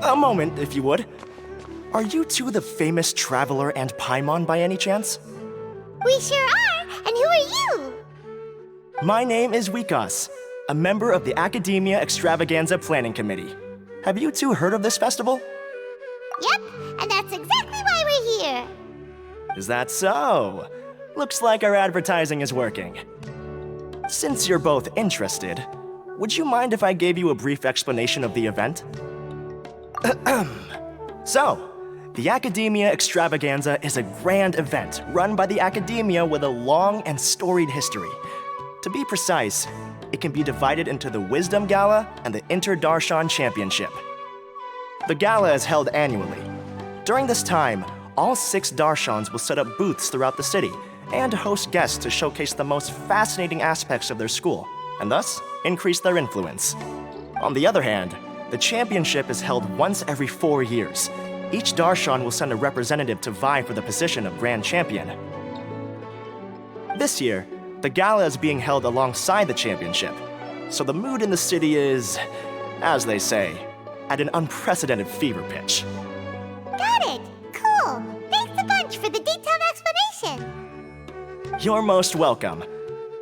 A moment, if you would. Are you two the famous Traveler and Paimon by any chance? We sure are! And who are you? My name is Wikas, a member of the Academia Extravaganza Planning Committee. Have you two heard of this festival? Yep, and that's exactly why we're here. Is that so? Looks like our advertising is working. Since you're both interested, would you mind if I gave you a brief explanation of the event? So, the Academia Extravaganza is a grand event run by the Academia with a long and storied history. To be precise, it can be divided into the Wisdom Gala and the Inter-Darshan Championship. The gala is held annually. During this time, all 6 Darshans will set up booths throughout the city and host guests to showcase the most fascinating aspects of their school, and thus increase their influence. On the other hand, the championship is held once every 4 years. Each Darshan will send a representative to vie for the position of Grand Champion. This year, the gala is being held alongside the championship, so the mood in the city is, as they say, at an unprecedented fever pitch. Got it! Cool! Thanks a bunch for the detailed explanation! You're most welcome.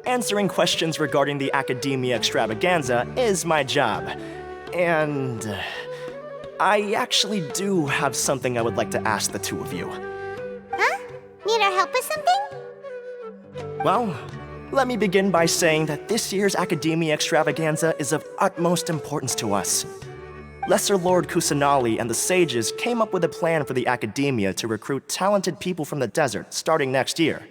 Answering questions regarding the Academia Extravaganza is my job. And I actually do have something I would like to ask the two of you. Huh? Need our help with something? Well, let me begin by saying that this year's Academia Extravaganza is of utmost importance to us. Lesser Lord Kusanali and the sages came up with a plan for the Academia to recruit talented people from the desert starting next year.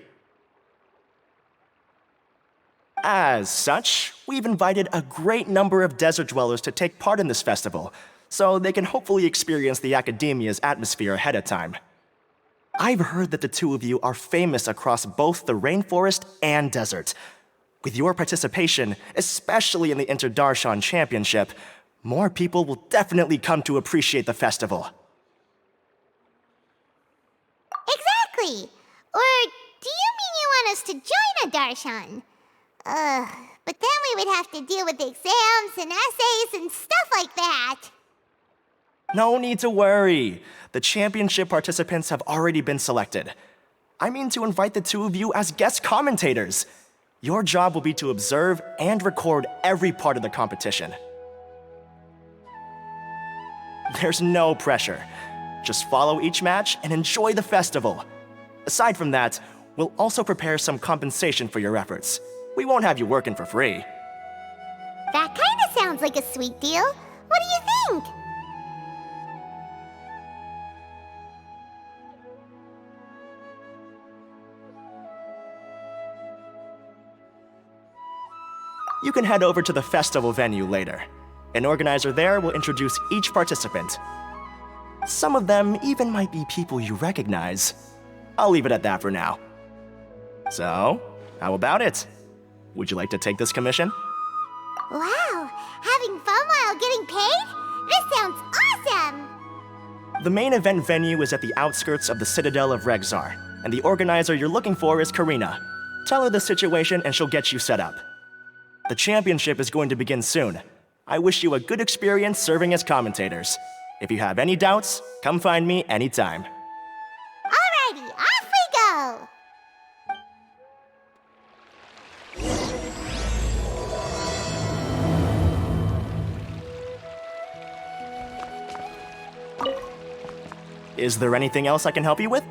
As such, we've invited a great number of desert dwellers to take part in this festival, so they can hopefully experience the Academia's atmosphere ahead of time. I've heard that the two of you are famous across both the rainforest and desert. With your participation, especially in the Inter-Darshan Championship, more people will definitely come to appreciate the festival. Exactly! Or do you mean you want us to join a Darshan? But then we would have to deal with exams and essays and stuff like that. No need to worry. The championship participants have already been selected. I mean to invite the two of you as guest commentators. Your job will be to observe and record every part of the competition. There's no pressure. Just follow each match and enjoy the festival. Aside from that, we'll also prepare some compensation for your efforts. We won't have you working for free. That kinda sounds like a sweet deal. What do you think? You can head over to the festival venue later. An organizer there will introduce each participant. Some of them even might be people you recognize. I'll leave it at that for now. So, how about it? Would you like to take this commission? Wow! Having fun while getting paid? This sounds awesome! The main event venue is at the outskirts of the Citadel of Regzar, and the organizer you're looking for is Karina. Tell her the situation and she'll get you set up. The championship is going to begin soon. I wish you a good experience serving as commentators. If you have any doubts, come find me anytime. Alrighty, off we go! Is there anything else I can help you with?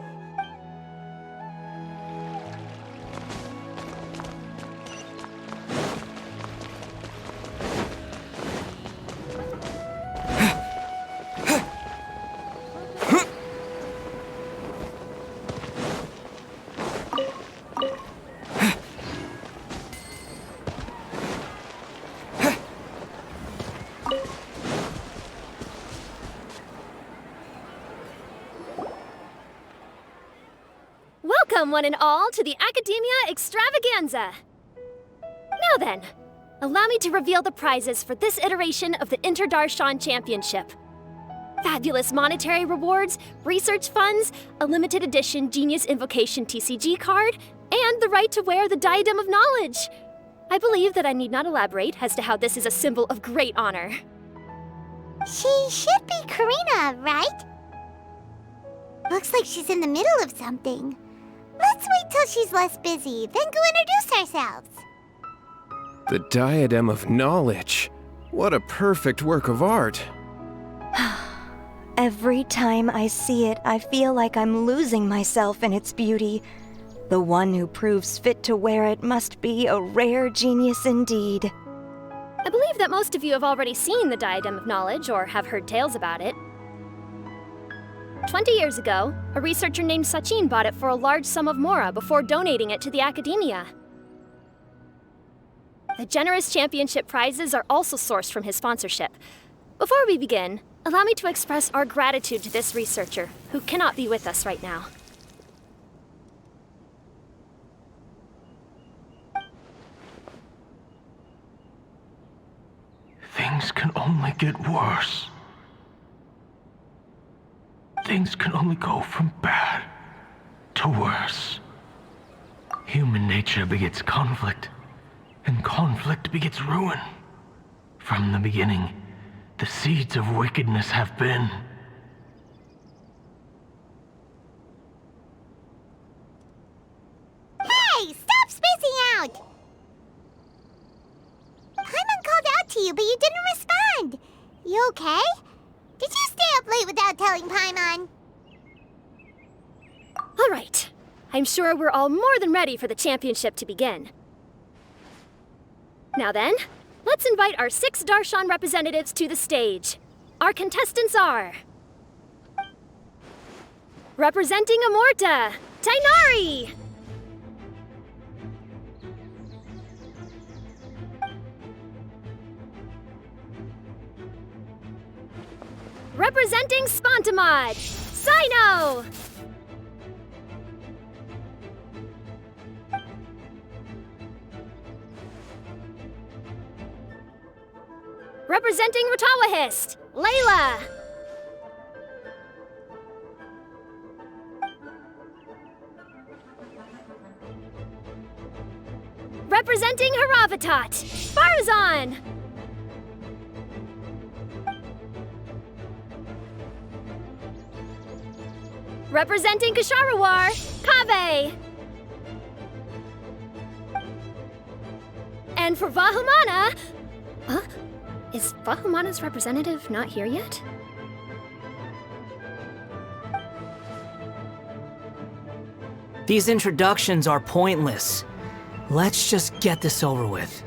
Welcome, one and all, to the Academia Extravaganza! Now then, allow me to reveal the prizes for this iteration of the Inter-Darshan Championship. Fabulous monetary rewards, research funds, a limited edition Genius Invocation TCG card, and the right to wear the Diadem of Knowledge. I believe that I need not elaborate as to how this is a symbol of great honor. She should be Karina, right? Looks like she's in the middle of something. Let's wait till she's less busy, then go introduce ourselves. The Diadem of Knowledge. What a perfect work of art. Every time I see it, I feel like I'm losing myself in its beauty. The one who proves fit to wear it must be a rare genius indeed. I believe that most of you have already seen the Diadem of Knowledge or have heard tales about it. 20 years ago, a researcher named Sachin bought it for a large sum of mora before donating it to the Academia. The generous championship prizes are also sourced from his sponsorship. Before we begin, allow me to express our gratitude to this researcher, who cannot be with us right now. Things can only get worse. Things can only go from bad to worse. Human nature begets conflict, and conflict begets ruin. From the beginning, the seeds of wickedness have been. Hey, stop spacing out! Paimon called out to you, but you didn't respond. You okay? Did you stay up late without telling Paimon? All right. I'm sure we're all more than ready for the championship to begin. Now then, let's invite our 6 Darshan representatives to the stage. Our contestants are... representing Amorta, Tainari! Representing Spontamod, Sino! Representing Ratawahist, Layla! Representing Haravatat, Farazan! Representing Kasharawar, Kaveh! And for Vahumana... Huh? Is Vahumana's representative not here yet? These introductions are pointless. Let's just get this over with.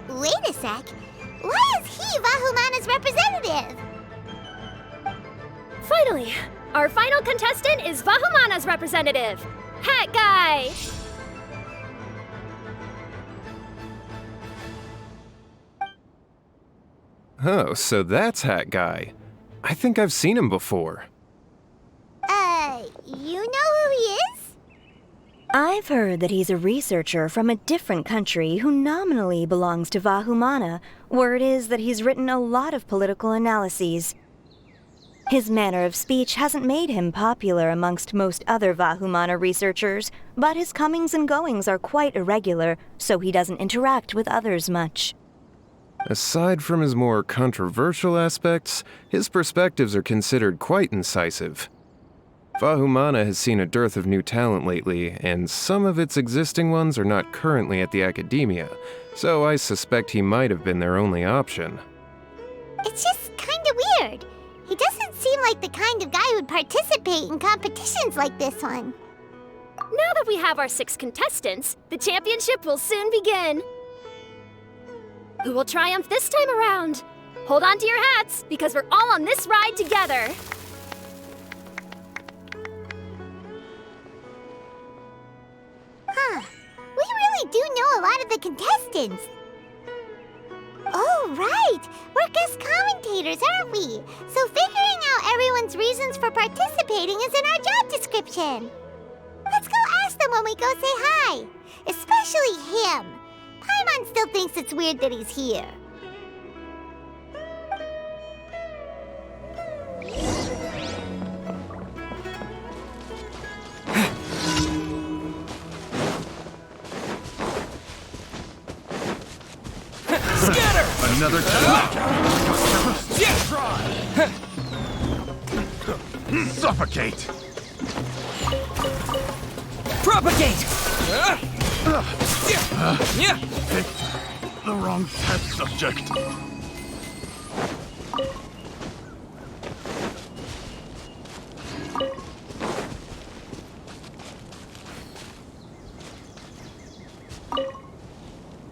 Wait a sec. Why is he Vahumana's representative? Finally, our final contestant is Vahumana's representative, Hat Guy! Oh, so that's Hat Guy. I think I've seen him before. You know who he is? I've heard that he's a researcher from a different country who nominally belongs to Vahumana. Word is that he's written a lot of political analyses. His manner of speech hasn't made him popular amongst most other Vahumana researchers, but his comings and goings are quite irregular, so he doesn't interact with others much. Aside from his more controversial aspects, his perspectives are considered quite incisive. Vahumana has seen a dearth of new talent lately, and some of its existing ones are not currently at the Academia, so I suspect he might have been their only option. It's just kinda weird. He doesn't seem like the kind of guy who'd participate in competitions like this one. Now that we have our 6 contestants, the championship will soon begin. Who will triumph this time around? Hold on to your hats, because we're all on this ride together. Huh. We really do know a lot of the contestants. Oh, right. We're guest commentators, aren't we? So figuring out everyone's reasons for participating is in our job description. Let's go ask them when we go say hi. Especially him. Paimon still thinks it's weird that he's here. Another Suffocate! Propagate! The wrong test subject.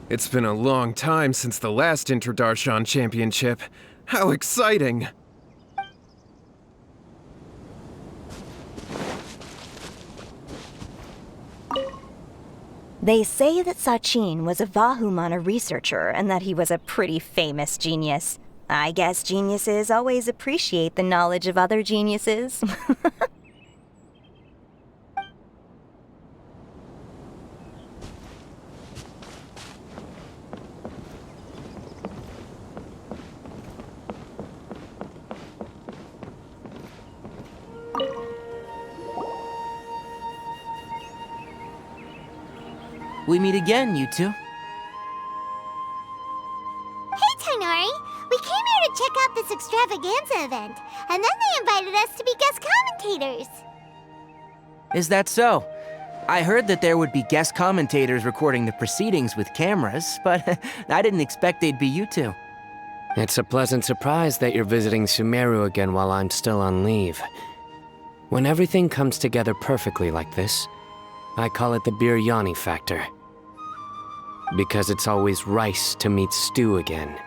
It's been a long time since the last Interdarshan Championship. How exciting! They say that Sachin was a Vahumana researcher and that he was a pretty famous genius. I guess geniuses always appreciate the knowledge of other geniuses. We meet again, you two. Hey, Tighnari! We came here to check out this extravaganza event, and then they invited us to be guest commentators. Is that so? I heard that there would be guest commentators recording the proceedings with cameras, but I didn't expect they'd be you two. It's a pleasant surprise that you're visiting Sumeru again while I'm still on leave. When everything comes together perfectly like this, I call it the biryani factor. Because it's always rice to meet stew again.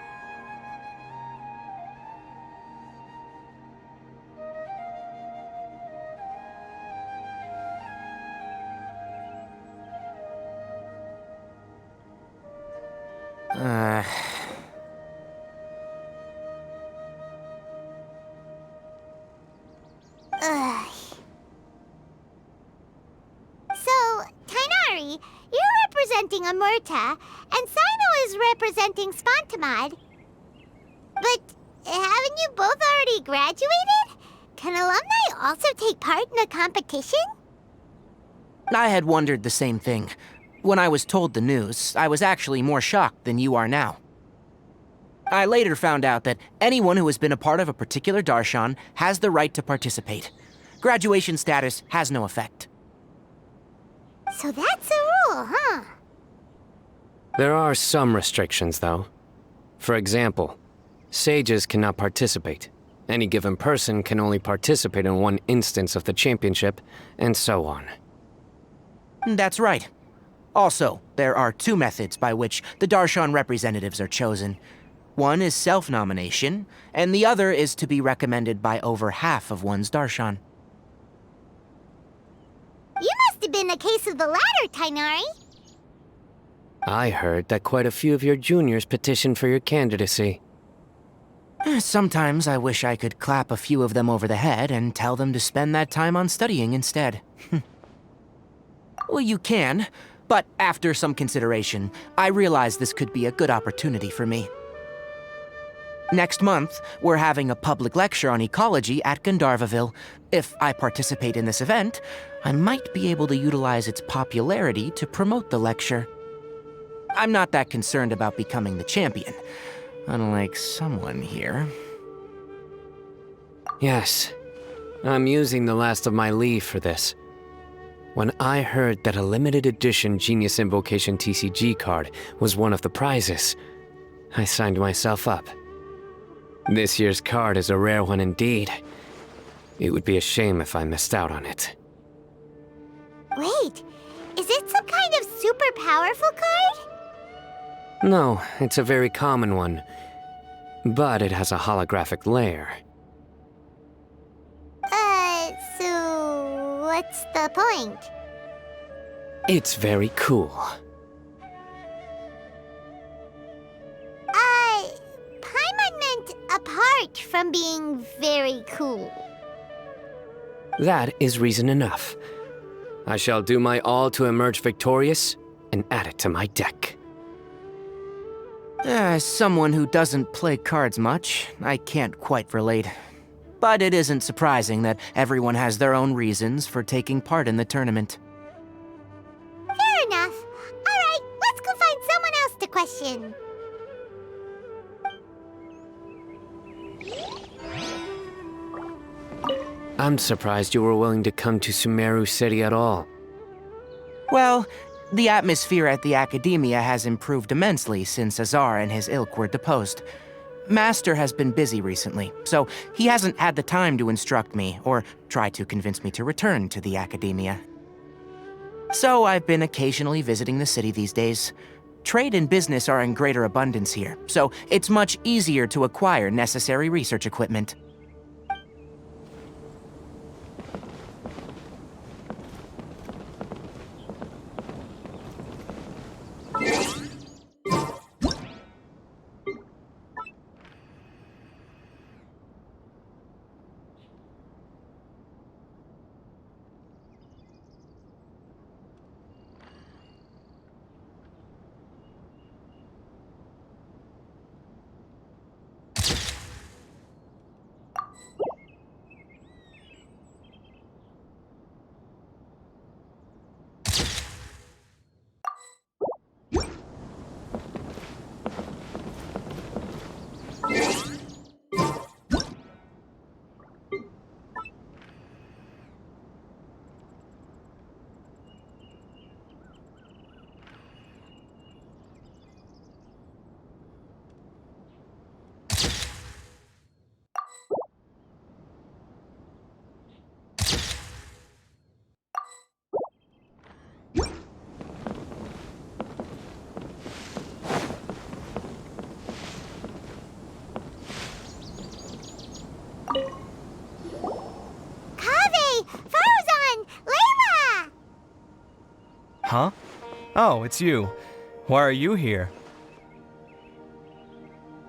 Ugh. So, Tighnari, you're representing Amurta, and Sino is representing Spantamad. But haven't you both already graduated? Can alumni also take part in a competition? I had wondered the same thing. When I was told the news, I was actually more shocked than you are now. I later found out that anyone who has been a part of a particular darshan has the right to participate. Graduation status has no effect. So that's a rule, huh? There are some restrictions, though. For example, sages cannot participate. Any given person can only participate in one instance of the championship, and so on. That's right. Also, there are two methods by which the darshan representatives are chosen. One is self-nomination, and the other is to be recommended by over half of one's darshan. You must have been a case of the latter, Tighnari. I heard that quite a few of your juniors petitioned for your candidacy. Sometimes I wish I could clap a few of them over the head and tell them to spend that time on studying instead. Well, you can, but after some consideration, I realize this could be a good opportunity for me. Next month, we're having a public lecture on ecology at Gandharvaville. If I participate in this event, I might be able to utilize its popularity to promote the lecture. I'm not that concerned about becoming the champion, unlike someone here. Yes, I'm using the last of my leave for this. When I heard that a limited edition Genius Invocation TCG card was one of the prizes, I signed myself up. This year's card is a rare one indeed. It would be a shame if I missed out on it. Wait, is it some kind of super powerful card? No, it's a very common one. But it has a holographic layer. So what's the point? It's very cool. Paimon meant apart from being very cool. That is reason enough. I shall do my all to emerge victorious and add it to my deck. As someone who doesn't play cards much, I can't quite relate. But it isn't surprising that everyone has their own reasons for taking part in the tournament. Fair enough. Alright, let's go find someone else to question. I'm surprised you were willing to come to Sumeru City at all. Well, the atmosphere at the Academia has improved immensely since Azar and his ilk were deposed. Master has been busy recently, so he hasn't had the time to instruct me or try to convince me to return to the Academia. So I've been occasionally visiting the city these days. Trade and business are in greater abundance here, so it's much easier to acquire necessary research equipment. Huh? Oh, it's you. Why are you here?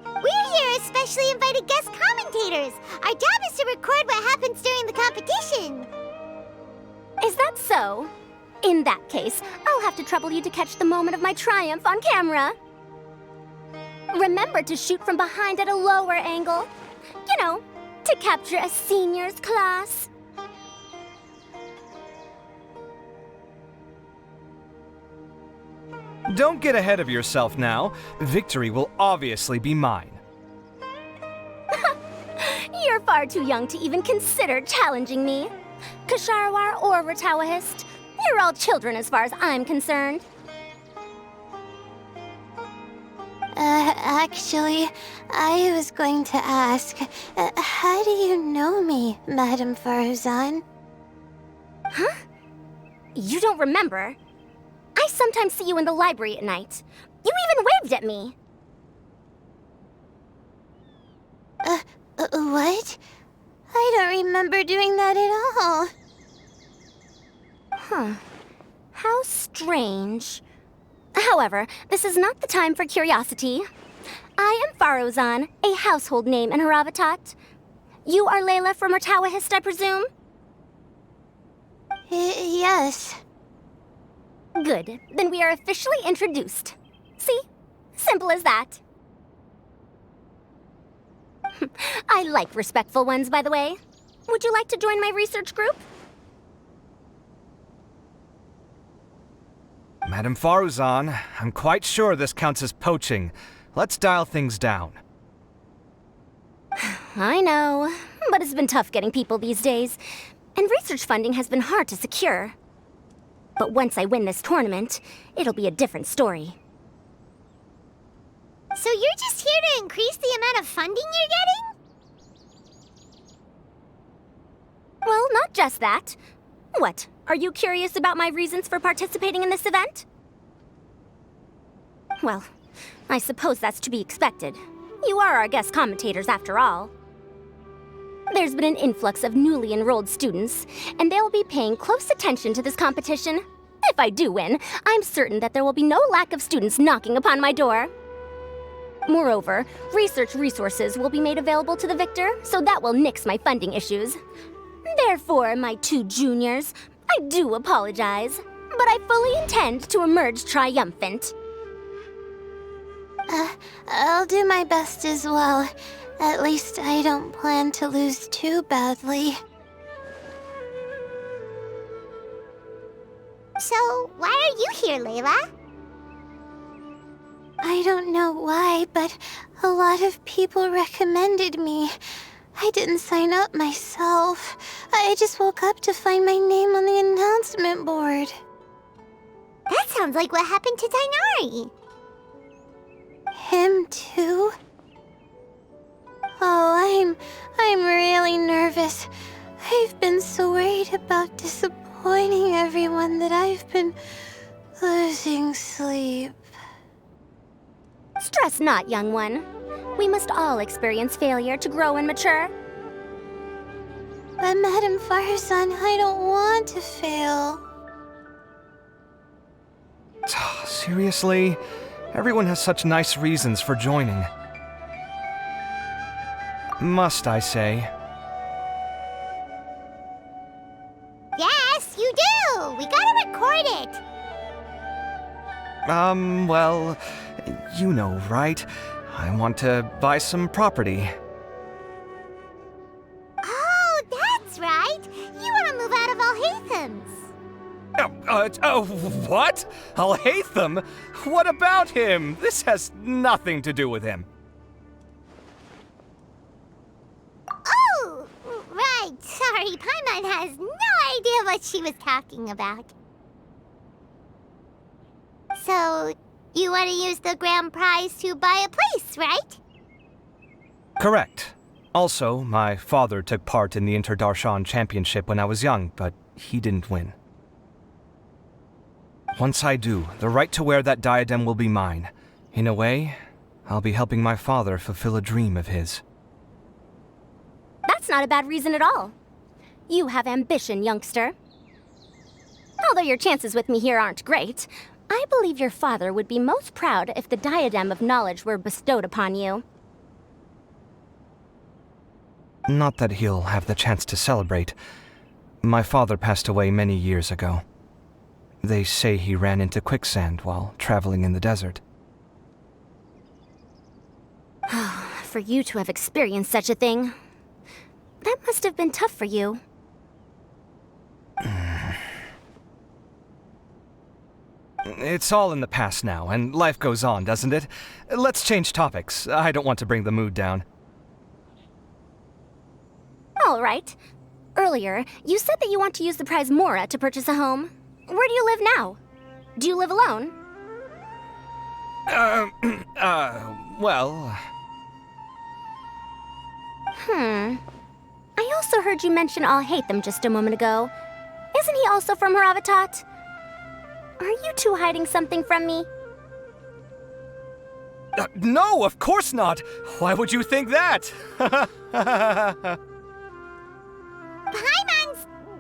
We're here as specially invited guest commentators. Our job is to record what happens during the competition. Is that so? In that case, I'll have to trouble you to catch the moment of my triumph on camera. Remember to shoot from behind at a lower angle. You know, to capture a seniors class. Don't get ahead of yourself now. Victory will obviously be mine. You're far too young to even consider challenging me. Ksharawar or Ratawahist, you're all children as far as I'm concerned. Actually, I was going to ask, how do you know me, Madame Faruzan? Huh? You don't remember? I sometimes see you in the library at night. You even waved at me. What? I don't remember doing that at all. Huh. How strange. However, this is not the time for curiosity. I am Faruzan, a household name in Haravatat. You are Layla from Ratawahist, I presume? Yes. Good. Then we are officially introduced. See? Simple as that. I like respectful ones, by the way. Would you like to join my research group? Madame Faruzan, I'm quite sure this counts as poaching. Let's dial things down. I know, but it's been tough getting people these days, and research funding has been hard to secure. But once I win this tournament, it'll be a different story. So you're just here to increase the amount of funding you're getting? Well, not just that. What, are you curious about my reasons for participating in this event? Well, I suppose that's to be expected. You are our guest commentators after all. There's been an influx of newly enrolled students, and they'll be paying close attention to this competition. If I do win, I'm certain that there will be no lack of students knocking upon my door. Moreover, research resources will be made available to the victor, so that will nix my funding issues. Therefore, my two juniors, I do apologize, but I fully intend to emerge triumphant. I'll do my best as well. At least I don't plan to lose too badly. So, why are you here, Layla? I don't know why, but a lot of people recommended me. I didn't sign up myself. I just woke up to find my name on the announcement board. That sounds like what happened to Dainari. Him too? Oh, I'm really nervous. I've been so worried about disappointing everyone that I've been losing sleep. Stress not, young one. We must all experience failure to grow and mature. But Madame Farsan, I don't want to fail. Seriously? Everyone has such nice reasons for joining. Must I say? Yes, you do! We gotta record it! Well, you know, right? I want to buy some property. Oh, that's right! You want to move out of Alhaitham's. What? Alhaitham? What about him? This has nothing to do with him. Oh, right. Sorry, Paimon has no idea what she was talking about. So, you want to use the grand prize to buy a place, right? Correct. Also, my father took part in the Interdarshan Championship when I was young, but he didn't win. Once I do, the right to wear that diadem will be mine. In a way, I'll be helping my father fulfill a dream of his. That's not a bad reason at all. You have ambition, youngster. Although your chances with me here aren't great, I believe your father would be most proud if the diadem of knowledge were bestowed upon you. Not that he'll have the chance to celebrate. My father passed away many years ago. They say he ran into quicksand while traveling in the desert. For you to have experienced such a thing, that must have been tough for you. It's all in the past now, and life goes on, doesn't it? Let's change topics. I don't want to bring the mood down. All right. Earlier, you said that you want to use the prize Mora to purchase a home. Where do you live now? Do you live alone? Well... I also heard you mention Alhaitham just a moment ago. Isn't he also from Haravatat? Are you two hiding something from me? No, of course not! Why would you think that? Paimon's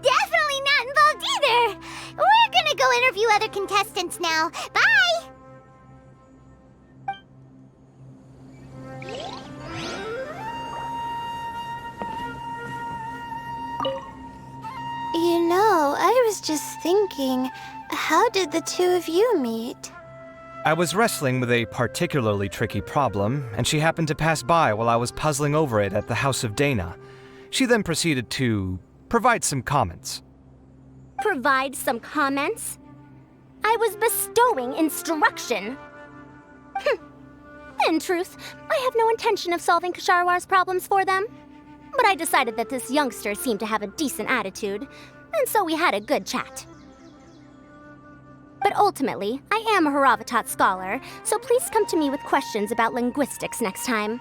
definitely not involved either! We're gonna go interview other contestants now. Bye! You know, I was just thinking, how did the two of you meet? I was wrestling with a particularly tricky problem, and she happened to pass by while I was puzzling over it at the House of Dana. She then proceeded to provide some comments. Provide some comments? I was bestowing instruction. In truth, I have no intention of solving Ksharowar's problems for them. But I decided that this youngster seemed to have a decent attitude, and so we had a good chat. But ultimately, I am a Haravatat scholar, so please come to me with questions about linguistics next time.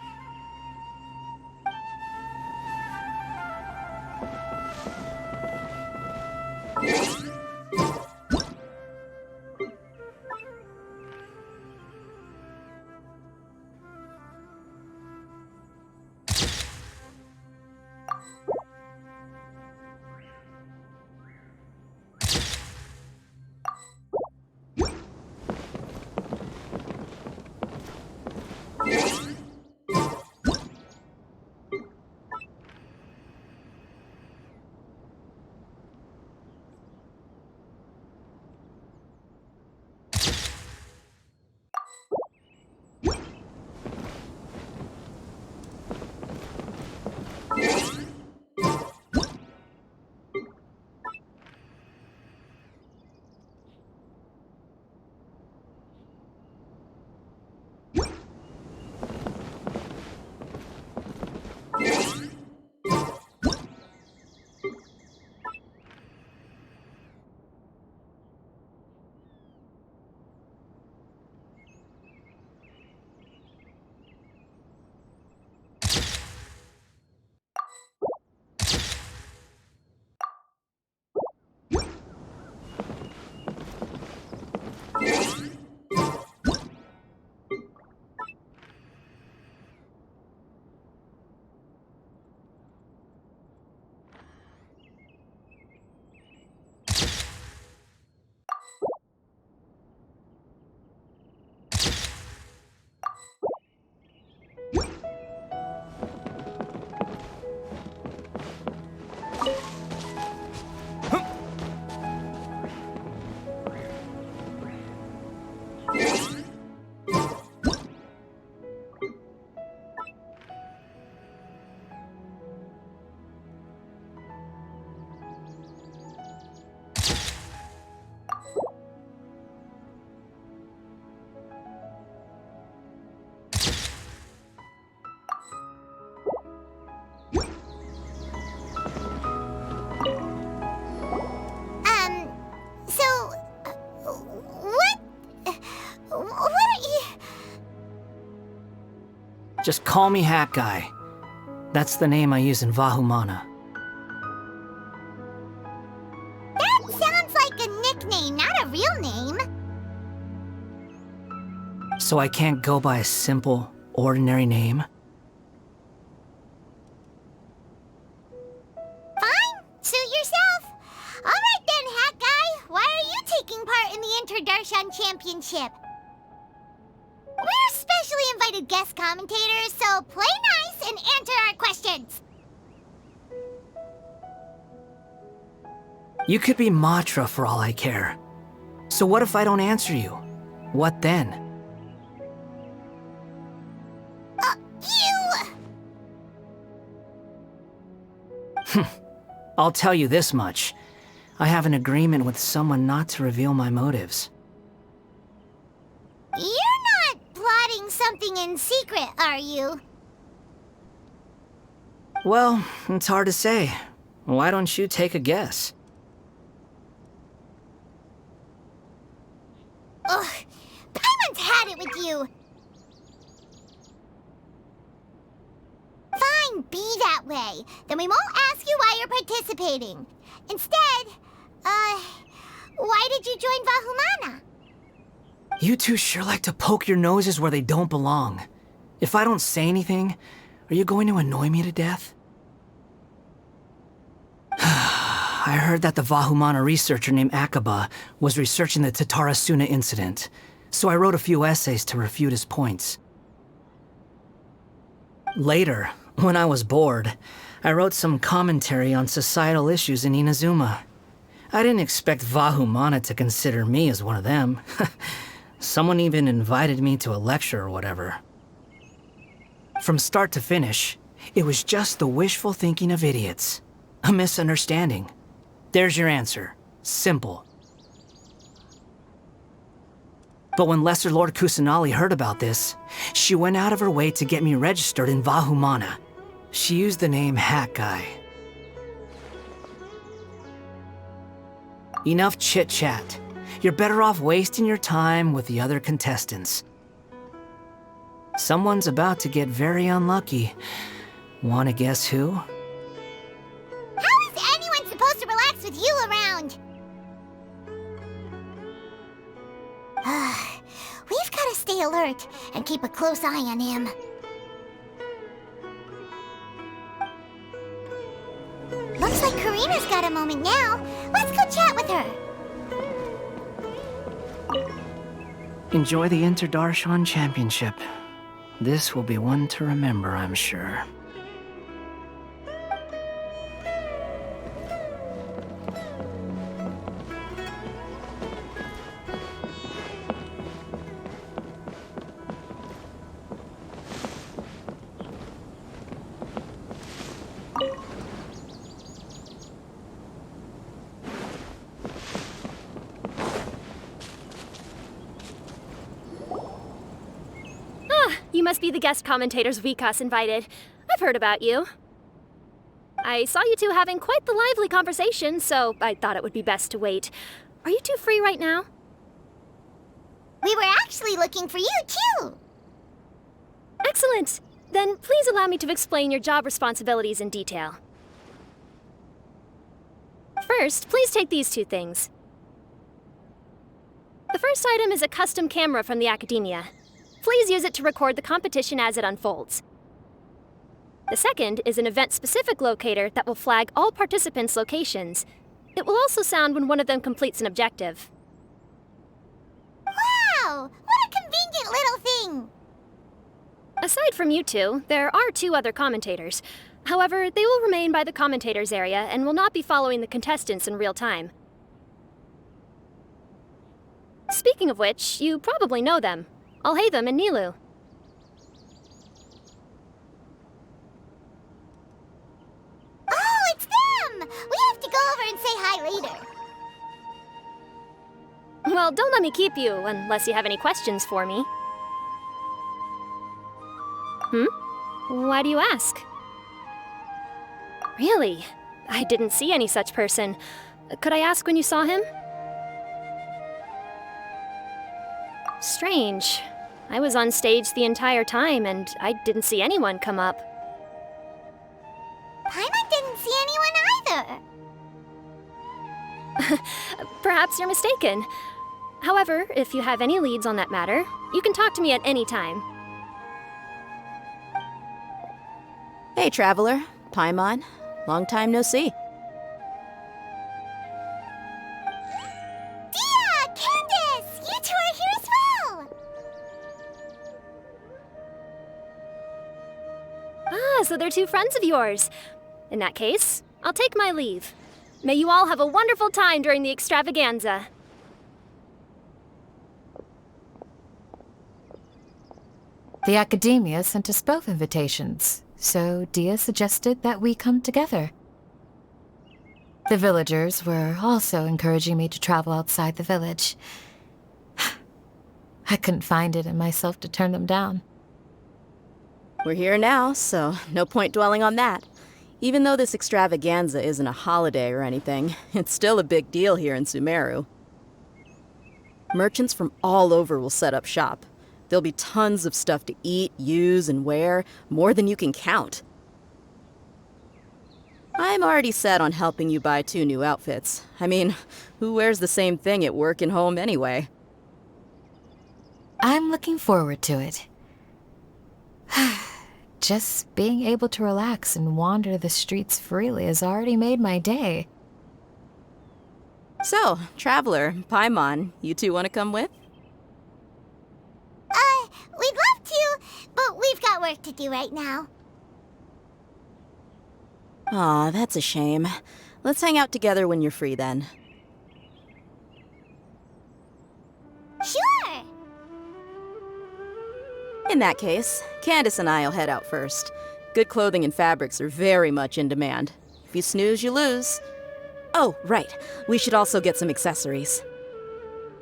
Just call me Hat Guy. That's the name I use in Vahumana. That sounds like a nickname, not a real name. So I can't go by a simple, ordinary name? Fine, suit yourself. Alright then, Hat Guy, why are you taking part in the Interdarshan Championship? We're specially invited guest commentators, so play nice and answer our questions. You could be Matra for all I care. So what if I don't answer you? What then? I'll tell you this much. I have an agreement with someone not to reveal my motives. You're not plotting something in secret, are you? Well, it's hard to say. Why don't you take a guess? Ugh, Paimon's had it with you. Fine, be that way. Then we won't ask you why you're participating. Instead, why did you join Vahumana? You two sure like to poke your noses where they don't belong. If I don't say anything, are you going to annoy me to death? I heard that the Vahumana researcher named Akaba was researching the Tatarasuna incident, so I wrote a few essays to refute his points. Later, when I was bored, I wrote some commentary on societal issues in Inazuma. I didn't expect Vahumana to consider me as one of them. Someone even invited me to a lecture or whatever. From start to finish, it was just the wishful thinking of idiots. A misunderstanding. There's your answer. Simple. But when Lesser Lord Kusanali heard about this, she went out of her way to get me registered in Vahumana. She used the name Hat Guy. Enough chit-chat. You're better off wasting your time with the other contestants. Someone's about to get very unlucky. Wanna guess who? How is anyone supposed to relax with you around? We've gotta stay alert and keep a close eye on him. Looks like Karina's got a moment now. Let's go chat with her. Enjoy the Interdarshan Championship. This will be one to remember, I'm sure. You must be the guest commentators Vikas invited. I've heard about you. I saw you two having quite the lively conversation, so I thought it would be best to wait. Are you two free right now? We were actually looking for you, too. Excellent. Then please allow me to explain your job responsibilities in detail. First, please take these two things. The first item is a custom camera from the Academia. Please use it to record the competition as it unfolds. The second is an event-specific locator that will flag all participants' locations. It will also sound when one of them completes an objective. Wow! What a convenient little thing! Aside from you two, there are two other commentators. However, they will remain by the commentators area and will not be following the contestants in real time. Speaking of which, you probably know them. Alhaitham and Nilou. Oh, it's them! We have to go over and say hi later. Well, don't let me keep you, unless you have any questions for me. Why do you ask? Really? I didn't see any such person. Could I ask when you saw him? Strange. I was on stage the entire time, and I didn't see anyone come up. Paimon didn't see anyone either. Perhaps you're mistaken. However, if you have any leads on that matter, you can talk to me at any time. Hey, Traveler. Paimon. Long time no see. Dia! Candace! You two are here as well! Ah, so they're two friends of yours. In that case, I'll take my leave. May you all have a wonderful time during the extravaganza. The Academia sent us both invitations, so Dia suggested that we come together. The villagers were also encouraging me to travel outside the village. I couldn't find it in myself to turn them down. We're here now, so no point dwelling on that. Even though this extravaganza isn't a holiday or anything, it's still a big deal here in Sumeru. Merchants from all over will set up shop. There'll be tons of stuff to eat, use, and wear, more than you can count. I'm already set on helping you buy 2 new outfits. I mean, who wears the same thing at work and home anyway? I'm looking forward to it. Just being able to relax and wander the streets freely has already made my day. So, Traveler, Paimon, you two want to come with? We'd love to, but we've got work to do right now. Aw, that's a shame. Let's hang out together when you're free then. Sure! In that case, Candace and I'll head out first. Good clothing and fabrics are very much in demand. If you snooze, you lose. Oh, right. We should also get some accessories.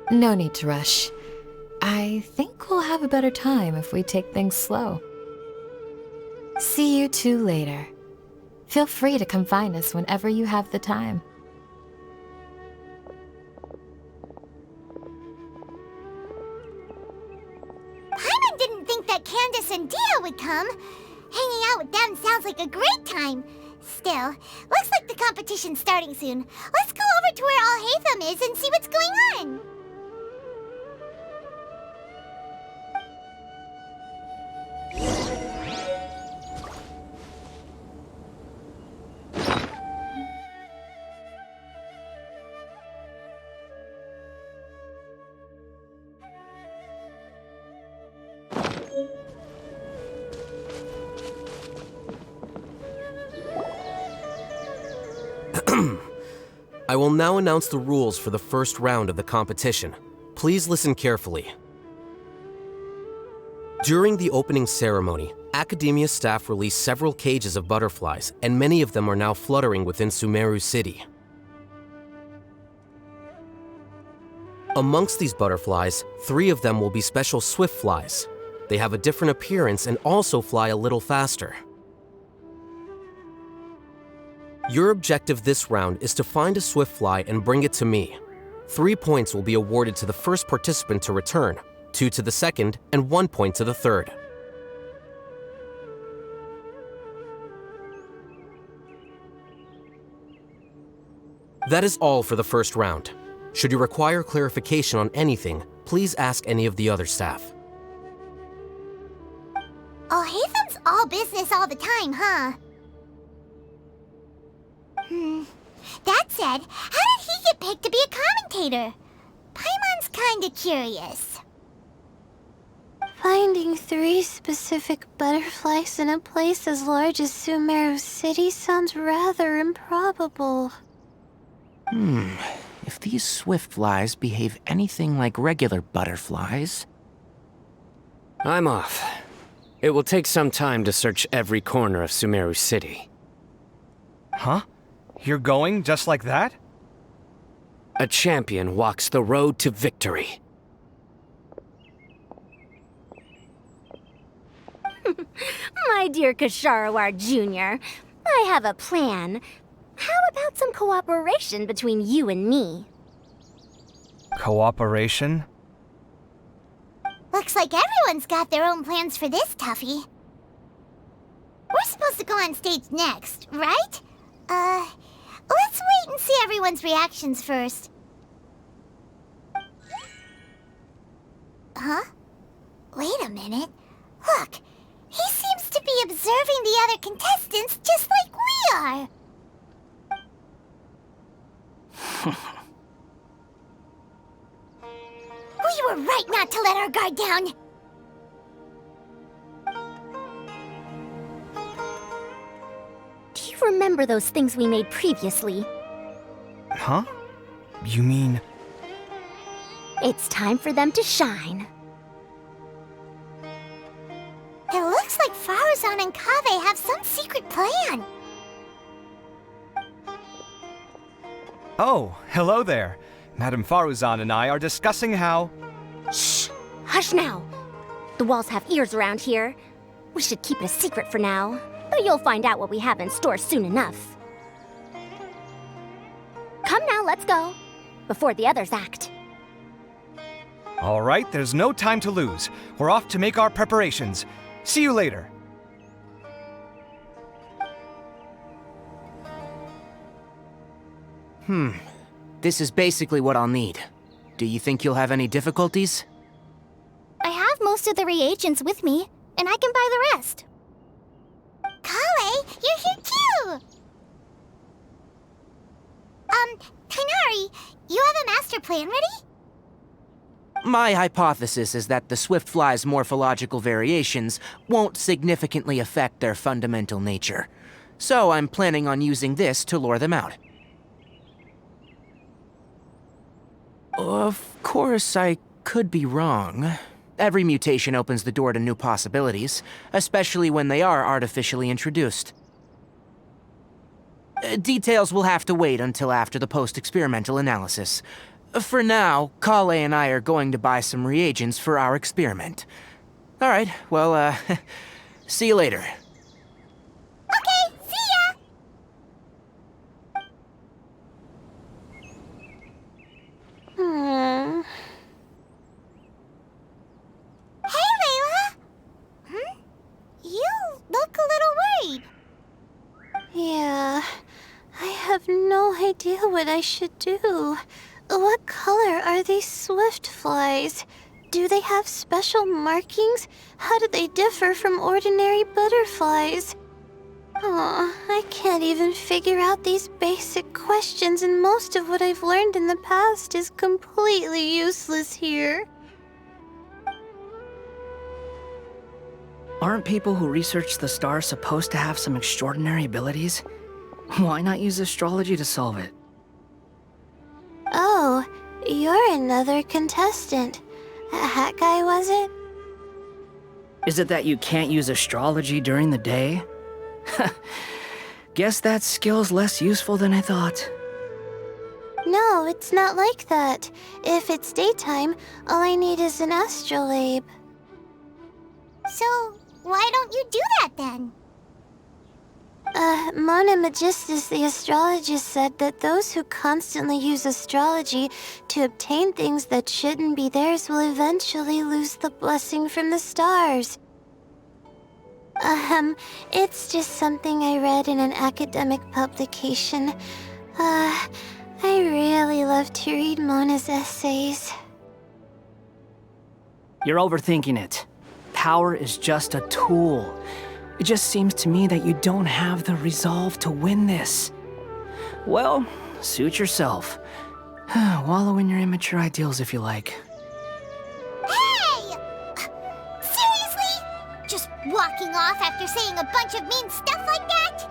No need to rush. I think we'll have a better time if we take things slow. See you two later. Feel free to come find us whenever you have the time. Paimon didn't think that Candace and Dia would come. Hanging out with them sounds like a great time. Still, looks like the competition's starting soon. Let's go over to where Alhaitham is and see what's going on. I will now announce the rules for the first round of the competition. Please listen carefully. During the opening ceremony, Academia staff released several cages of butterflies, and many of them are now fluttering within Sumeru City. Amongst these butterflies, 3 of them will be special swift flies. They have a different appearance and also fly a little faster. Your objective this round is to find a swift fly and bring it to me. 3 points will be awarded to the first participant to return, 2 to the second, and 1 point to the third. That is all for the first round. Should you require clarification on anything, please ask any of the other staff. Alhaitham's all business all the time, huh? That said, how did he get picked to be a commentator? Paimon's kinda curious. Finding 3 specific butterflies in a place as large as Sumeru City sounds rather improbable. If these swift flies behave anything like regular butterflies... I'm off. It will take some time to search every corner of Sumeru City. Huh? You're going just like that? A champion walks the road to victory. My dear Ksharawar Jr., I have a plan. How about some cooperation between you and me? Cooperation? Looks like like everyone's got their own plans for this toughie. We're supposed to go on stage next, right? Let's wait and see everyone's reactions first. Huh? Wait a minute. Look, he seems to be observing the other contestants just like we are. We were right not to let our guard down. Do you remember those things we made previously? Huh? You mean... It's time for them to shine. It looks like Faruzan and Kaveh have some secret plan. Oh, hello there. Madame Faruzan and I are discussing how... Shh! Hush now! The walls have ears around here. We should keep it a secret for now, but you'll find out what we have in store soon enough. Come now, let's go, before the others act. All right, there's no time to lose. We're off to make our preparations. See you later. This is basically what I'll need. Do you think you'll have any difficulties? I have most of the reagents with me, and I can buy the rest. Kale, you're here too! Kainari, you have a master plan ready? My hypothesis is that the Swiftfly's morphological variations won't significantly affect their fundamental nature. So I'm planning on using this to lure them out. Of course, I could be wrong. Every mutation opens the door to new possibilities, especially when they are artificially introduced. Details will have to wait until after the post-experimental analysis. For now, Kale and I are going to buy some reagents for our experiment. All right, well, see you later. Okay, see ya! Hey, Layla! You look a little worried. Yeah, I have no idea what I should do. What color are these Swiftflies? Do they have special markings? How do they differ from ordinary butterflies? Oh, I can't even figure out these basic questions, and most of what I've learned in the past is completely useless here. Aren't people who research the stars supposed to have some extraordinary abilities? Why not use astrology to solve it? Oh, you're another contestant. A hat guy, was it? Is it that you can't use astrology during the day? Guess that skill's less useful than I thought. No, it's not like that. If it's daytime, all I need is an astrolabe. So, why don't you do that then? Mona Magistus the astrologist said that those who constantly use astrology to obtain things that shouldn't be theirs will eventually lose the blessing from the stars. It's just something I read in an academic publication. I really love to read Mona's essays. You're overthinking it. Power is just a tool. It just seems to me that you don't have the resolve to win this. Well, suit yourself. Wallow in your immature ideals if you like. Hey! Seriously? Just walking off after saying a bunch of mean stuff like that?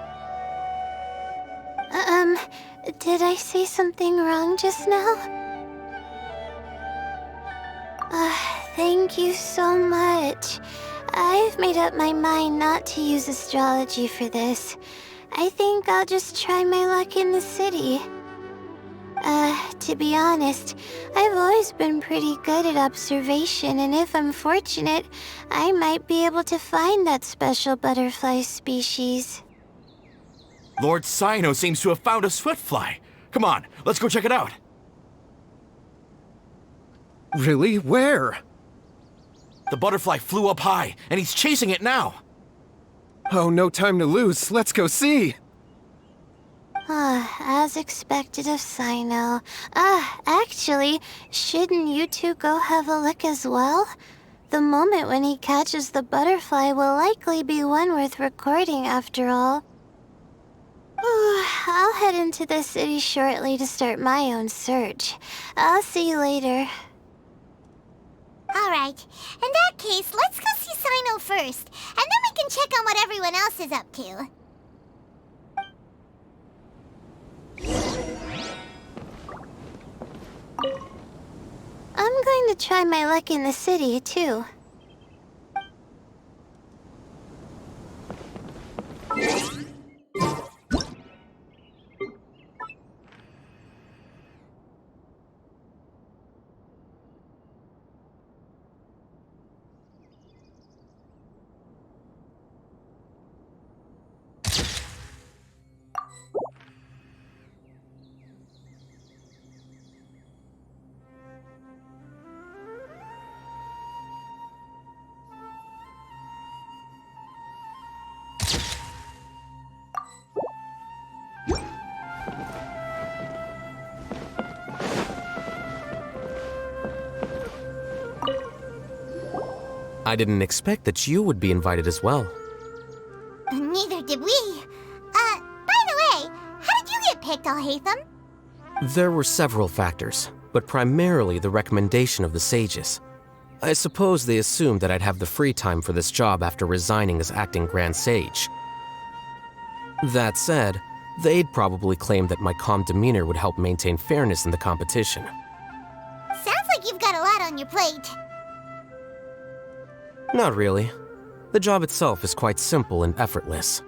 Did I say something wrong just now? Thank you so much. I've made up my mind not to use astrology for this. I think I'll just try my luck in the city. To be honest, I've always been pretty good at observation, and if I'm fortunate, I might be able to find that special butterfly species. Lord Cyno seems to have found a Swiftfly. Come on, let's go check it out. Really? Where? The butterfly flew up high, and he's chasing it now. Oh, no time to lose. Let's go see. As expected of Sino. Actually, shouldn't you two go have a look as well? The moment when he catches the butterfly will likely be one worth recording after all. I'll head into the city shortly to start my own search. I'll see you later. Alright, in that case, let's go see Sino first, and then we can check on what everyone else is up to. I'm going to try my luck in the city, too. I didn't expect that you would be invited as well. Neither did we. By the way, how did you get picked, Alhaitham? There were several factors, but primarily the recommendation of the sages. I suppose they assumed that I'd have the free time for this job after resigning as acting Grand Sage. That said, they'd probably claim that my calm demeanor would help maintain fairness in the competition. Sounds like you've got a lot on your plate. Not really. The job itself is quite simple and effortless.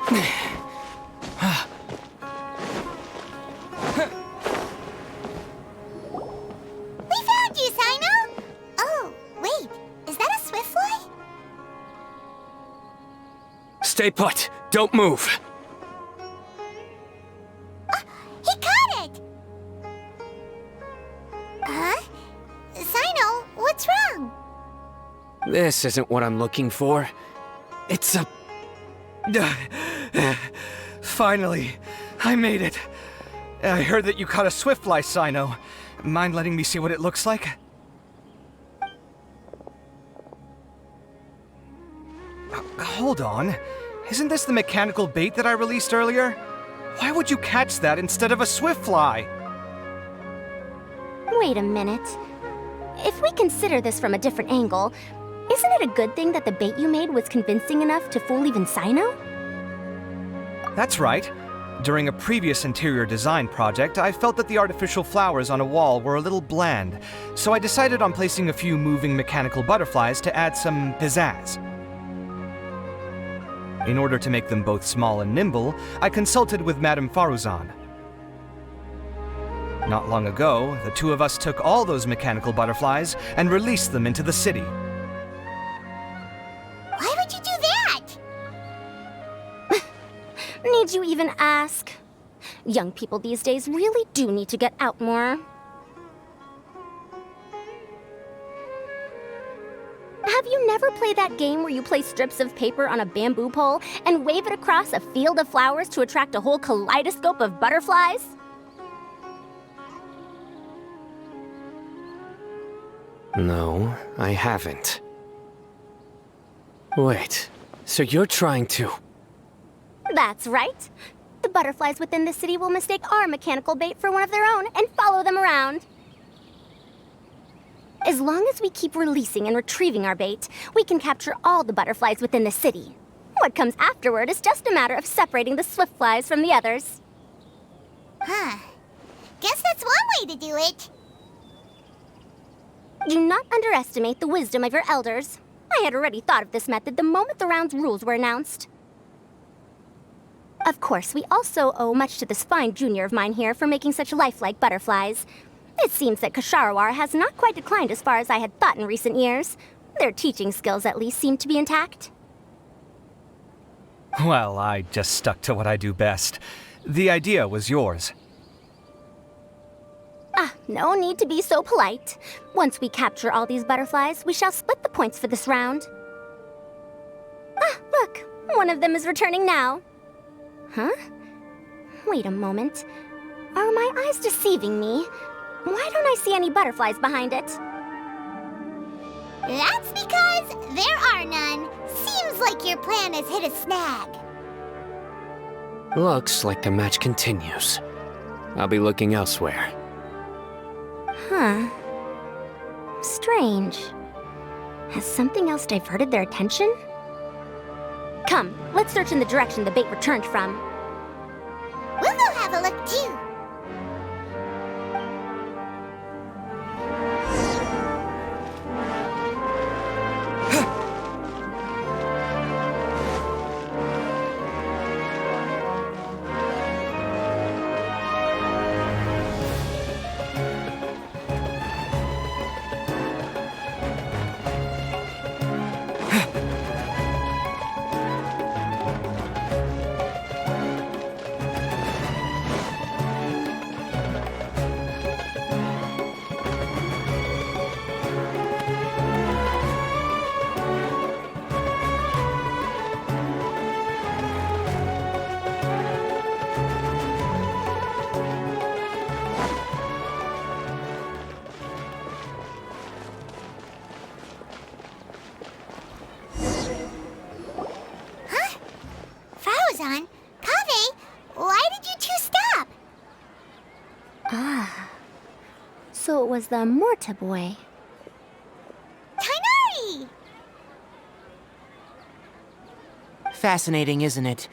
We found you, Sino! Oh, wait, is that a swiftfly? Stay put. Don't move. He caught it! Huh? Sino, what's wrong? This isn't what I'm looking for. It's a... Finally, I made it. I heard that you caught a swiftfly, Sino. Mind letting me see what it looks like? Hold on. Isn't this the mechanical bait that I released earlier? Why would you catch that instead of a swiftfly? Wait a minute. If we consider this from a different angle, isn't it a good thing that the bait you made was convincing enough to fool even Sino? That's right. During a previous interior design project, I felt that the artificial flowers on a wall were a little bland, so I decided on placing a few moving mechanical butterflies to add some pizzazz. In order to make them both small and nimble, I consulted with Madame Faruzan. Not long ago, the two of us took all those mechanical butterflies and released them into the city. Why would you do that? Need you even ask? Young people these days really do need to get out more. Have you never played that game where you place strips of paper on a bamboo pole and wave it across a field of flowers to attract a whole kaleidoscope of butterflies? No, I haven't. Wait, so you're trying to... That's right. The butterflies within the city will mistake our mechanical bait for one of their own and follow them around. As long as we keep releasing and retrieving our bait, we can capture all the butterflies within the city. What comes afterward is just a matter of separating the swiftflies from the others. Huh. Guess that's one way to do it. Do not underestimate the wisdom of your elders. I had already thought of this method the moment the round's rules were announced. Of course, we also owe much to this fine junior of mine here for making such lifelike butterflies. It seems that Ksharawar has not quite declined as far as I had thought in recent years. Their teaching skills at least seem to be intact. Well, I just stuck to what I do best. The idea was yours. No need to be so polite. Once we capture all these butterflies, we shall split the points for this round. Look, one of them is returning now. Huh? Wait a moment. Are my eyes deceiving me? Why don't I see any butterflies behind it? That's because there are none. Seems like your plan has hit a snag. Looks like the match continues. I'll be looking elsewhere. Huh. Strange. Has something else diverted their attention? Come, let's search in the direction the bait returned from. We'll go have a look too. Faruzan, Kaveh, why did you two stop? So it was the Morta boy. Tighnari! Fascinating, isn't it?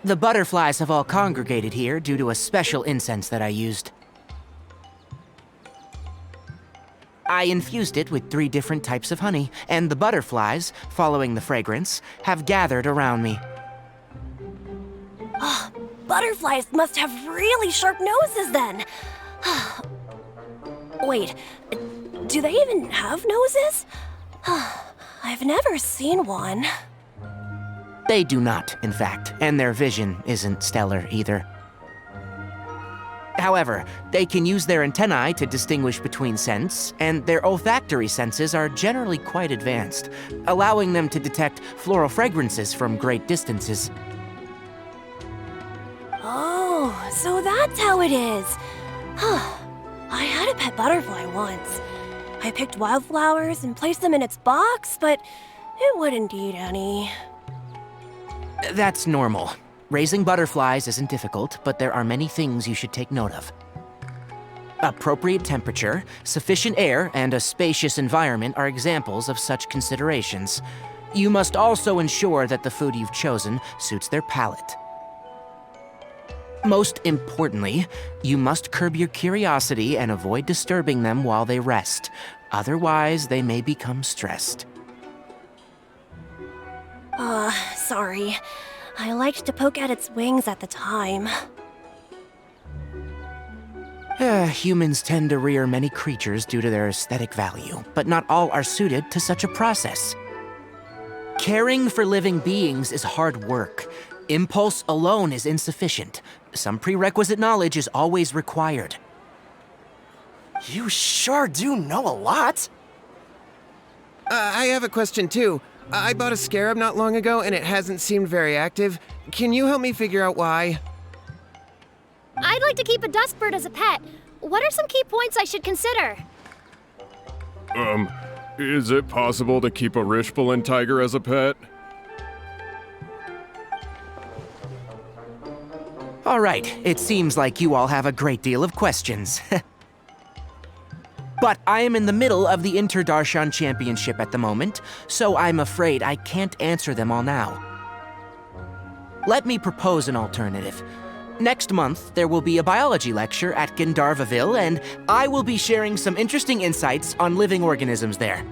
The butterflies have all congregated here due to a special incense that I used. I infused it with 3 different types of honey, and the butterflies, following the fragrance, have gathered around me. Butterflies must have really sharp noses then. Wait, do they even have noses? I've never seen one. They do not, in fact, and their vision isn't stellar either. However, they can use their antennae to distinguish between scents, and their olfactory senses are generally quite advanced, allowing them to detect floral fragrances from great distances. Oh, so that's how it is. I had a pet butterfly once. I picked wildflowers and placed them in its box, but it wouldn't eat any. That's normal. Raising butterflies isn't difficult, but there are many things you should take note of. Appropriate temperature, sufficient air, and a spacious environment are examples of such considerations. You must also ensure that the food you've chosen suits their palate. Most importantly, you must curb your curiosity and avoid disturbing them while they rest. Otherwise, they may become stressed. Sorry. I liked to poke at its wings at the time. Humans tend to rear many creatures due to their aesthetic value, but not all are suited to such a process. Caring for living beings is hard work. Impulse alone is insufficient. Some prerequisite knowledge is always required. You sure do know a lot. I have a question too. I bought a scarab not long ago and it hasn't seemed very active. Can you help me figure out why? I'd like to keep a dustbird as a pet. What are some key points I should consider? Is it possible to keep a Rishbalin tiger as a pet? All right, it seems like you all have a great deal of questions. But I am in the middle of the Inter-Darshan Championship at the moment, so I'm afraid I can't answer them all now. Let me propose an alternative. Next month, there will be a biology lecture at Gandharvaville, and I will be sharing some interesting insights on living organisms there.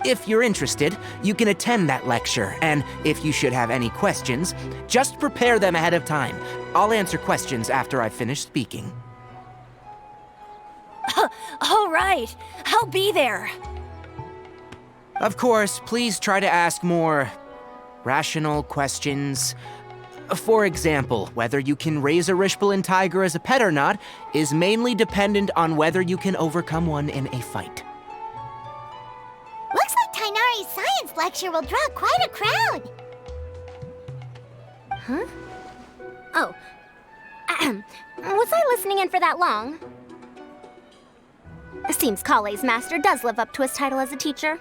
If you're interested, you can attend that lecture, and if you should have any questions, just prepare them ahead of time. I'll answer questions after I've finished speaking. All right, I'll be there. Of course, please try to ask more rational questions. For example, whether you can raise a Rishbalin tiger as a pet or not is mainly dependent on whether you can overcome one in a fight. Looks like Tighnari's science lecture will draw quite a crowd. Huh? Oh. Was I listening in for that long? Seems Kale's master does live up to his title as a teacher.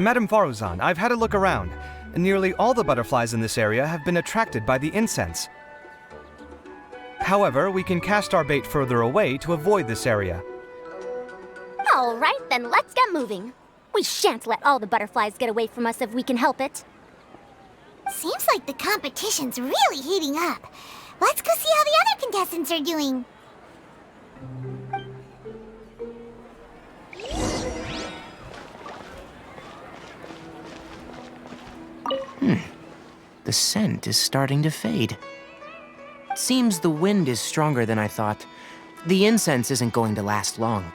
Madame Faruzan, I've had a look around. Nearly all the butterflies in this area have been attracted by the incense. However, we can cast our bait further away to avoid this area. All right, then let's get moving. We shan't let all the butterflies get away from us if we can help it. Seems like the competition's really heating up. Let's go see how the other contestants are doing. The scent is starting to fade. It seems the wind is stronger than I thought. The incense isn't going to last long.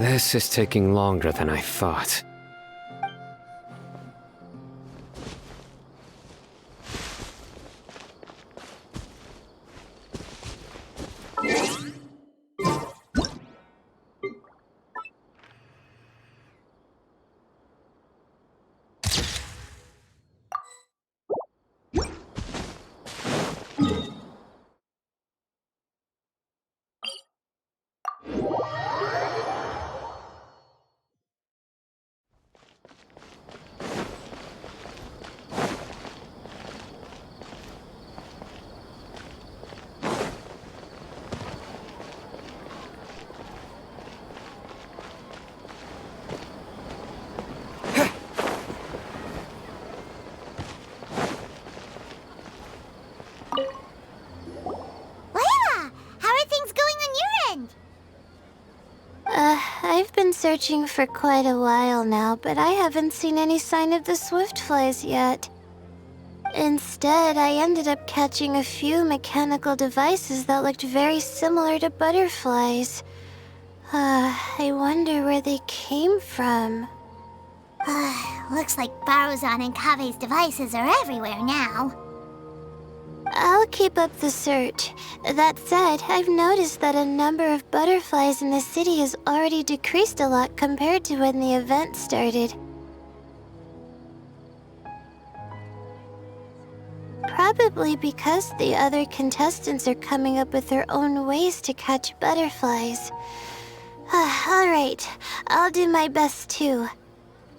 This is taking longer than I thought. I've been searching for quite a while now, but I haven't seen any sign of the Swiftflies yet. Instead, I ended up catching a few mechanical devices that looked very similar to butterflies. I wonder where they came from. Looks like Baruzan and Kave's devices are everywhere now. I'll keep up the search. That said, I've noticed that a number of butterflies in the city has already decreased a lot compared to when the event started. Probably because the other contestants are coming up with their own ways to catch butterflies. Alright, I'll do my best too.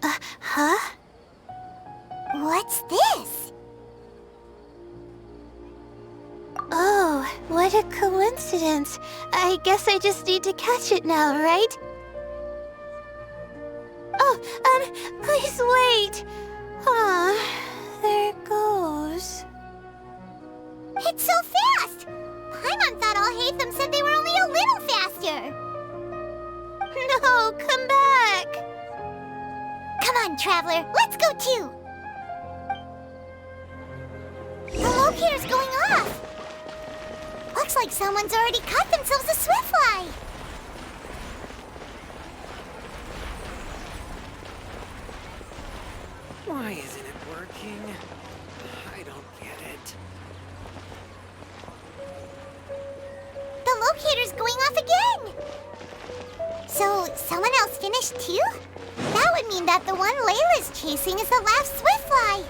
Huh? What's this? Oh, what a coincidence. I guess I just need to catch it now, right? Oh, please wait. There it goes. It's so fast! Paimon thought all Hatham said they were only a little faster. No, come back. Come on, Traveler, let's go too. The locator's going off. Looks like someone's already caught themselves a Swiftfly. Why isn't it working? I don't get it. The locator's going off again. So, someone else finished too? That would mean that the one Layla's chasing is the last Swiftfly.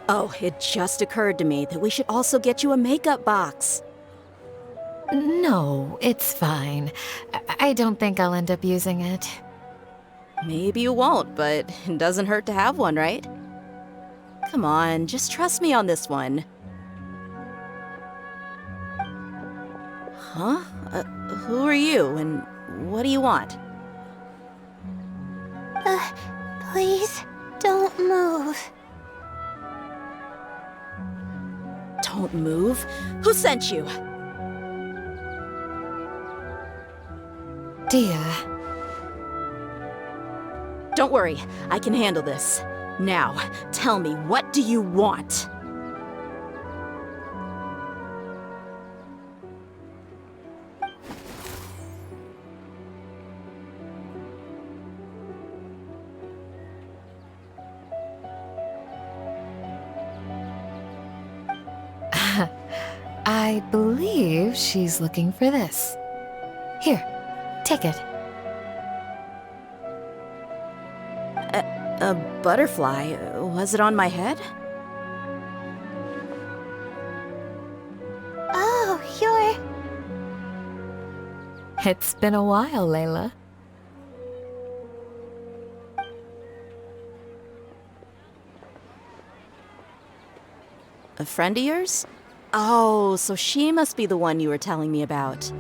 Oh, it just occurred to me that we should also get you a makeup box. No, it's fine. I don't think I'll end up using it. Maybe you won't, but it doesn't hurt to have one, right? Come on, just trust me on this one. Huh? Who are you, and what do you want? Please, don't move. Don't move? Who sent you? Dia. Don't worry, I can handle this. Now, tell me, what do you want? I believe she's looking for this. Here, take it. A butterfly? Was it on my head? Oh, you're... It's been a while, Layla. A friend of yours? Oh, so she must be the one you were telling me about.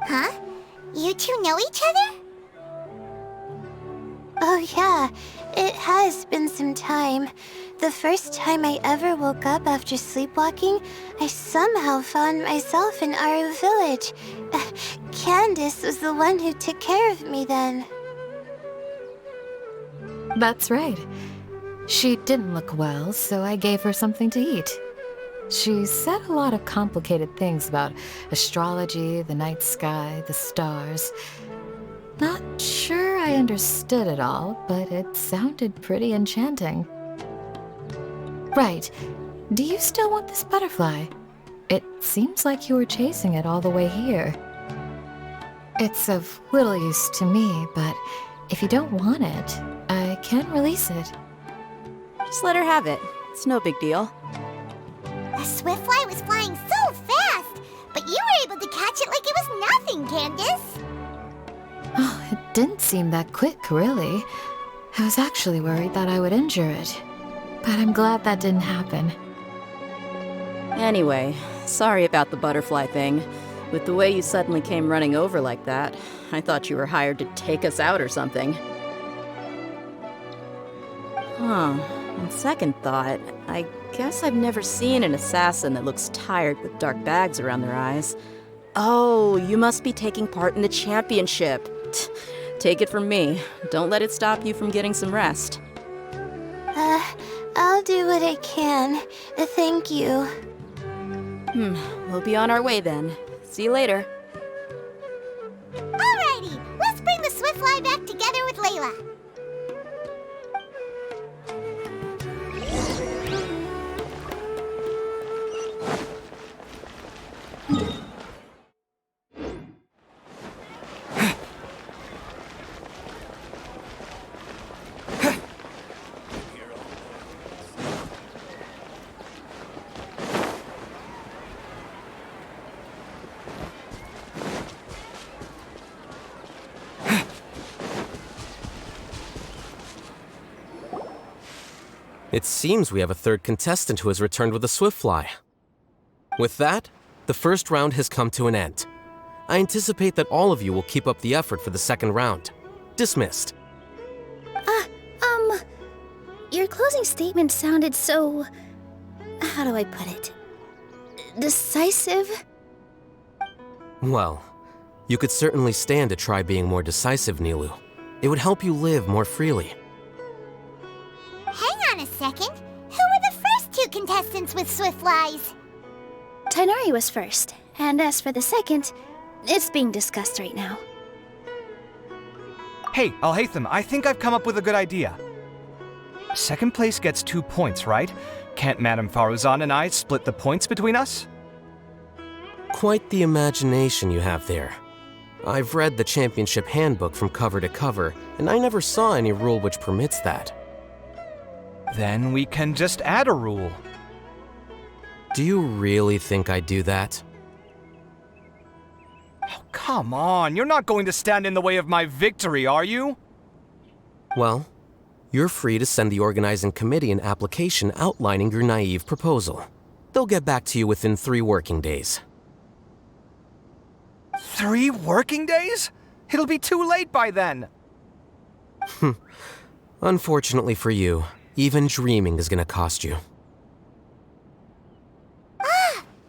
Huh? You two know each other? Oh yeah, it has been some time. The first time I ever woke up after sleepwalking, I somehow found myself in Aru village. Candace was the one who took care of me then. That's right. She didn't look well, so I gave her something to eat. She said a lot of complicated things about astrology, the night sky, the stars. Not sure I understood it all, but it sounded pretty enchanting. Right. Do you still want this butterfly? It seems like you were chasing it all the way here. It's of little use to me, but if you don't want it, I can release it. Just let her have it. It's no big deal. The Swiftfly was flying so fast, but you were able to catch it like it was nothing, Candace. Oh, it didn't seem that quick, really. I was actually worried that I would injure it. But I'm glad that didn't happen. Anyway, sorry about the butterfly thing. With the way you suddenly came running over like that, I thought you were hired to take us out or something. Huh. On second thought, I guess I've never seen an assassin that looks tired with dark bags around their eyes. Oh, you must be taking part in the championship. Take it from me. Don't let it stop you from getting some rest. I'll do what I can. Thank you. We'll be on our way then. See you later. Alrighty, let's bring the Swiftfly back together with Layla. It seems we have a third contestant who has returned with a Swiftfly. With that, the first round has come to an end. I anticipate that all of you will keep up the effort for the second round. Dismissed. Your closing statement sounded so... how do I put it? Decisive? Well, you could certainly stand to try being more decisive, Nilou. It would help you live more freely. Hang on a second. Who were the first two contestants with Swiftflies? Tighnari was first, and as for the second, it's being discussed right now. Hey, Alhaitham, I think I've come up with a good idea. Second place gets 2 points, right? Can't Madame Faruzan and I split the points between us? Quite the imagination you have there. I've read the championship handbook from cover to cover, and I never saw any rule which permits that. Then we can just add a rule. Do you really think I'd do that? Oh, come on, you're not going to stand in the way of my victory, are you? Well, you're free to send the organizing committee an application outlining your naive proposal. They'll get back to you within 3 working days. 3 working days? It'll be too late by then. Unfortunately for you, even dreaming is gonna cost you.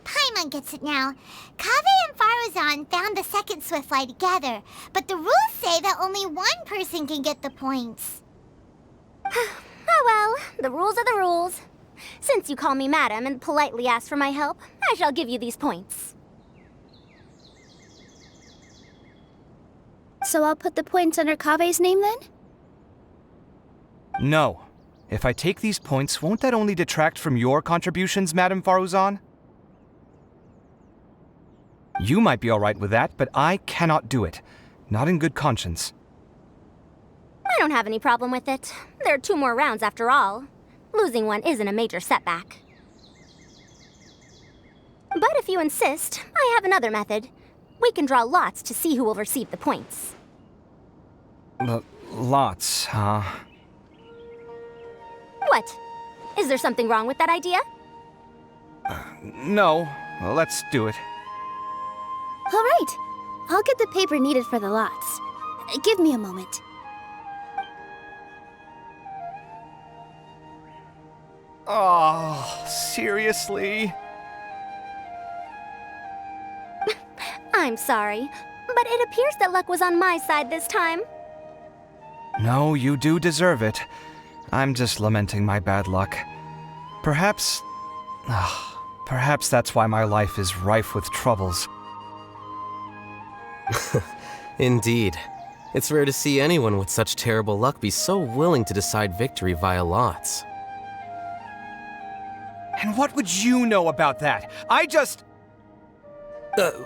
Paimon gets it now. Kaveh and Faruzan found the second Swiftfly together, but the rules say that only one person can get the points. Oh well, the rules are the rules. Since you call me madam and politely ask for my help, I shall give you these points. So I'll put the points under Kaveh's name then? No. If I take these points, won't that only detract from your contributions, Madame Faruzan? You might be alright with that, but I cannot do it. Not in good conscience. I don't have any problem with it. There are 2 more rounds after all. Losing one isn't a major setback. But if you insist, I have another method. We can draw lots to see who will receive the points. Lots, huh? What? Is there something wrong with that idea? No. Well, let's do it. All right. I'll get the paper needed for the lots. Give me a moment. Oh, seriously? I'm sorry, but it appears that luck was on my side this time. No, you do deserve it. I'm just lamenting my bad luck. Perhaps that's why my life is rife with troubles. Indeed. It's rare to see anyone with such terrible luck be so willing to decide victory via lots. And what would you know about that?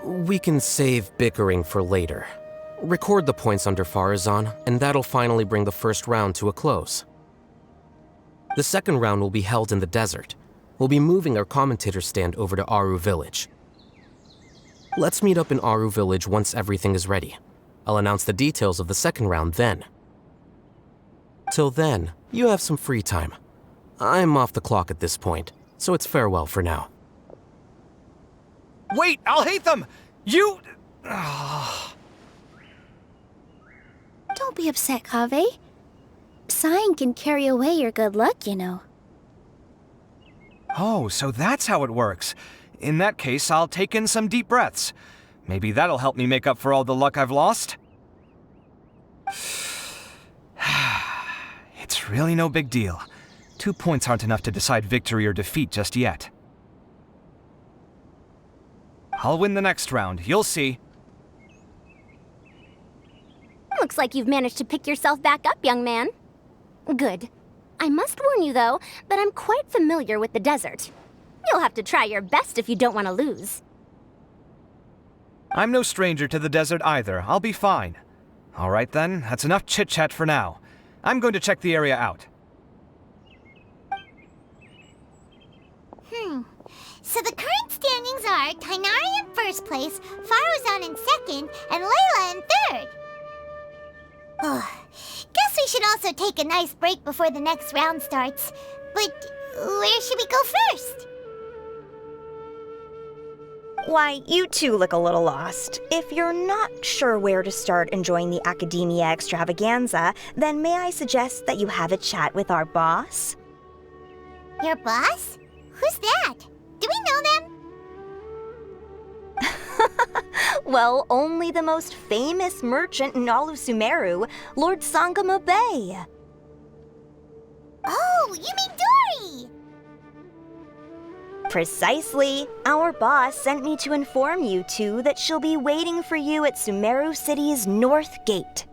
We can save bickering for later. Record the points under Farazan, and that'll finally bring the first round to a close. The second round will be held in the desert. We'll be moving our commentator stand over to Aru Village. Let's meet up in Aru Village once everything is ready. I'll announce the details of the second round then. Till then, you have some free time. I'm off the clock at this point, so it's farewell for now. Wait, I'll hate them! You... Don't be upset, Kaveh. Sighing can carry away your good luck, you know. Oh, so that's how it works. In that case, I'll take in some deep breaths. Maybe that'll help me make up for all the luck I've lost. It's really no big deal. 2 points aren't enough to decide victory or defeat just yet. I'll win the next round, you'll see. Looks like you've managed to pick yourself back up, young man. Good. I must warn you, though, that I'm quite familiar with the desert. You'll have to try your best if you don't want to lose. I'm no stranger to the desert either. I'll be fine. All right then, that's enough chit-chat for now. I'm going to check the area out. So the current standings are Tighnari in first place, Farazan in second, and Layla in third. Guess we should also take a nice break before the next round starts. But where should we go first? Why, you two look a little lost. If you're not sure where to start enjoying the Academia Extravaganza, then may I suggest that you have a chat with our boss? Your boss? Who's that? Do we know them? Well, only the most famous merchant in all of Sumeru, Lord Sangamo Bay. Oh, you mean Dory! Precisely. Our boss sent me to inform you two that she'll be waiting for you at Sumeru City's North Gate.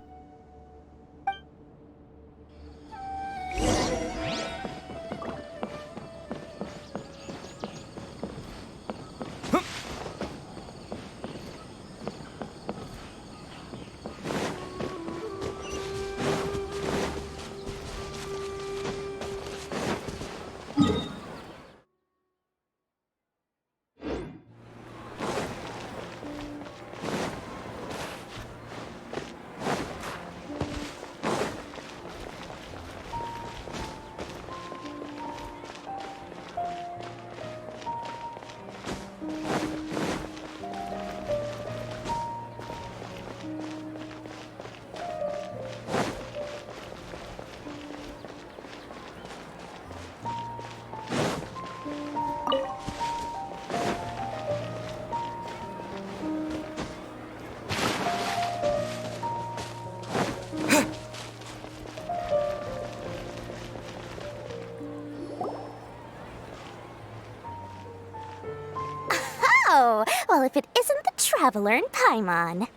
Oh, well, if it isn't the Traveler in Paimon.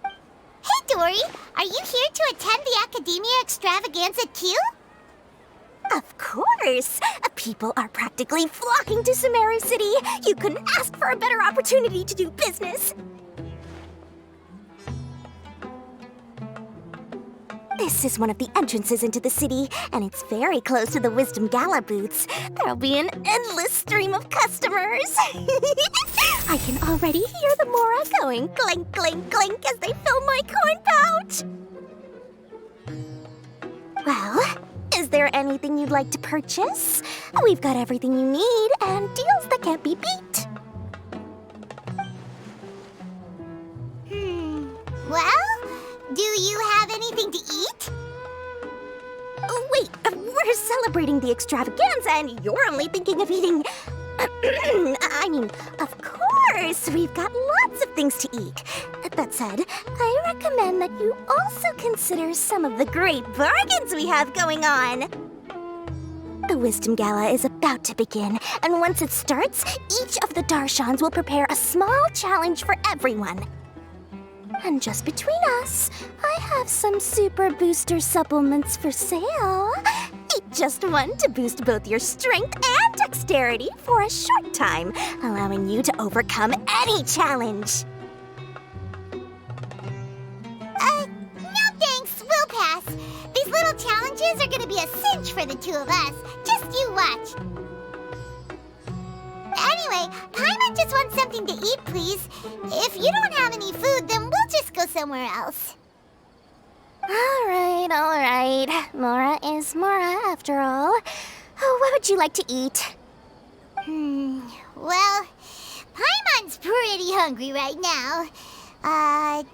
Hey, Dory! Are you here to attend the Academia Extravaganza too? Of course! People are practically flocking to Sumeru City. You couldn't ask for a better opportunity to do business. This is one of the entrances into the city, and it's very close to the Wisdom Gala booths. There'll be an endless stream of customers. I can already hear the Mora going clink, clink, clink as they fill my coin pouch. Well, is there anything you'd like to purchase? We've got everything you need and deals that can't be beat. Well, do you have anything to eat? Oh, wait, we're celebrating the extravaganza and you're only thinking of eating... I mean, of course, we've got lots of things to eat. That said, I recommend that you also consider some of the great bargains we have going on. The Wisdom Gala is about to begin, and once it starts, each of the Darshans will prepare a small challenge for everyone. And just between us, I have some super booster supplements for sale. Eat just one to boost both your strength and dexterity for a short time, allowing you to overcome any challenge. No thanks, we'll pass. These little challenges are gonna be a cinch for the two of us. Just you watch. Anyway, Paimon just wants something to eat, please. If you don't have any food, then we'll just go somewhere else. All right. Mora is Mora, after all. Oh, what would you like to eat? Well, Paimon's pretty hungry right now.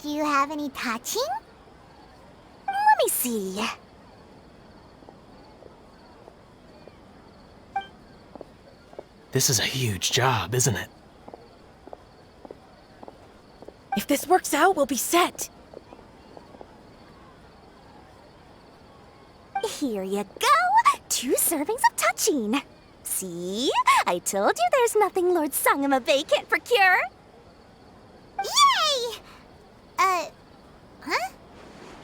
Do you have any touching? Let me see. This is a huge job, isn't it? If this works out, we'll be set. Here you go. 2 servings of touching. See? I told you there's nothing Lord Sangamabe can't procure. Yay! Huh?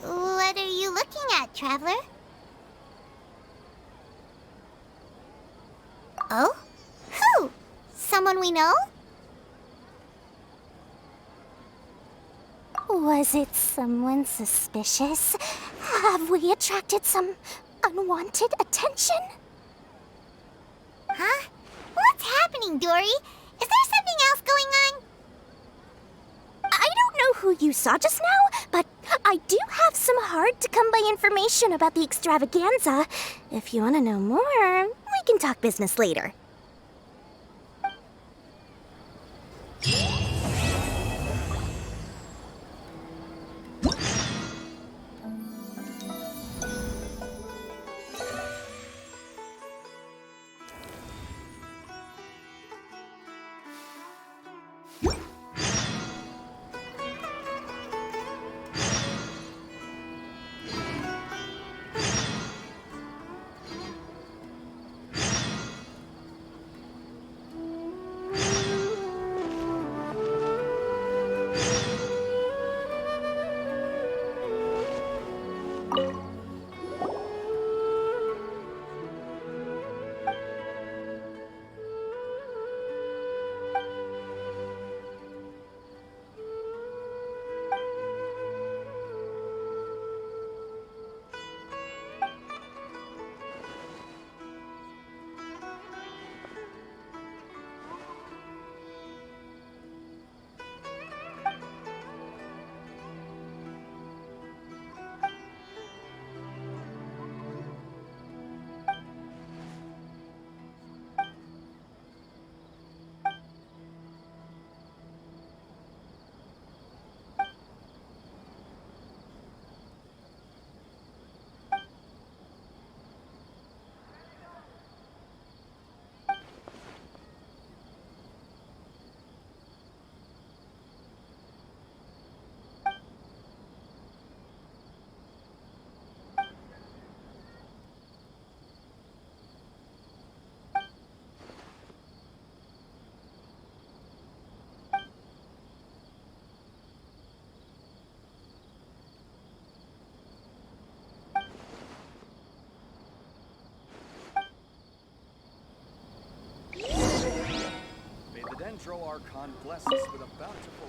What are you looking at, Traveler? Oh? Who? Someone we know? Was it someone suspicious? Have we attracted some unwanted attention? Huh? What's happening, Dory? Is there something else going on? I don't know who you saw just now, but I do have some hard-to-come-by information about the extravaganza. If you want to know more, we can talk business later. May the Dendro Archon bless us with a bountiful...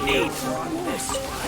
Need run this way.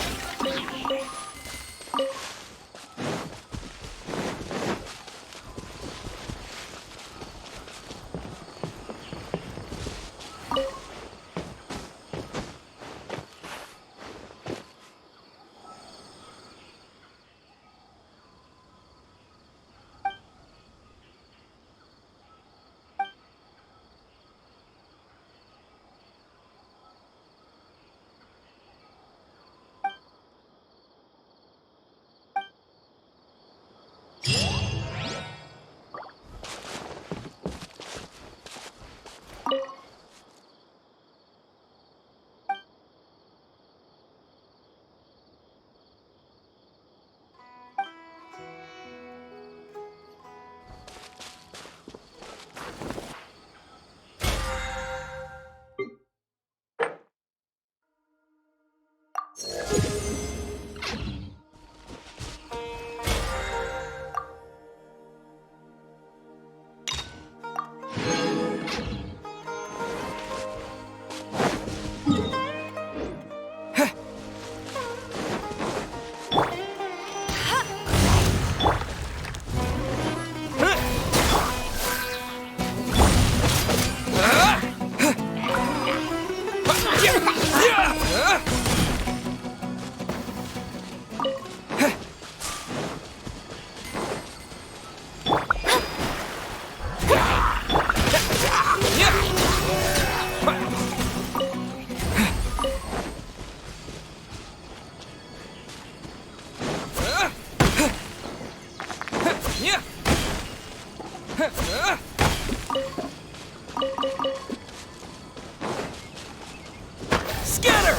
Scatter!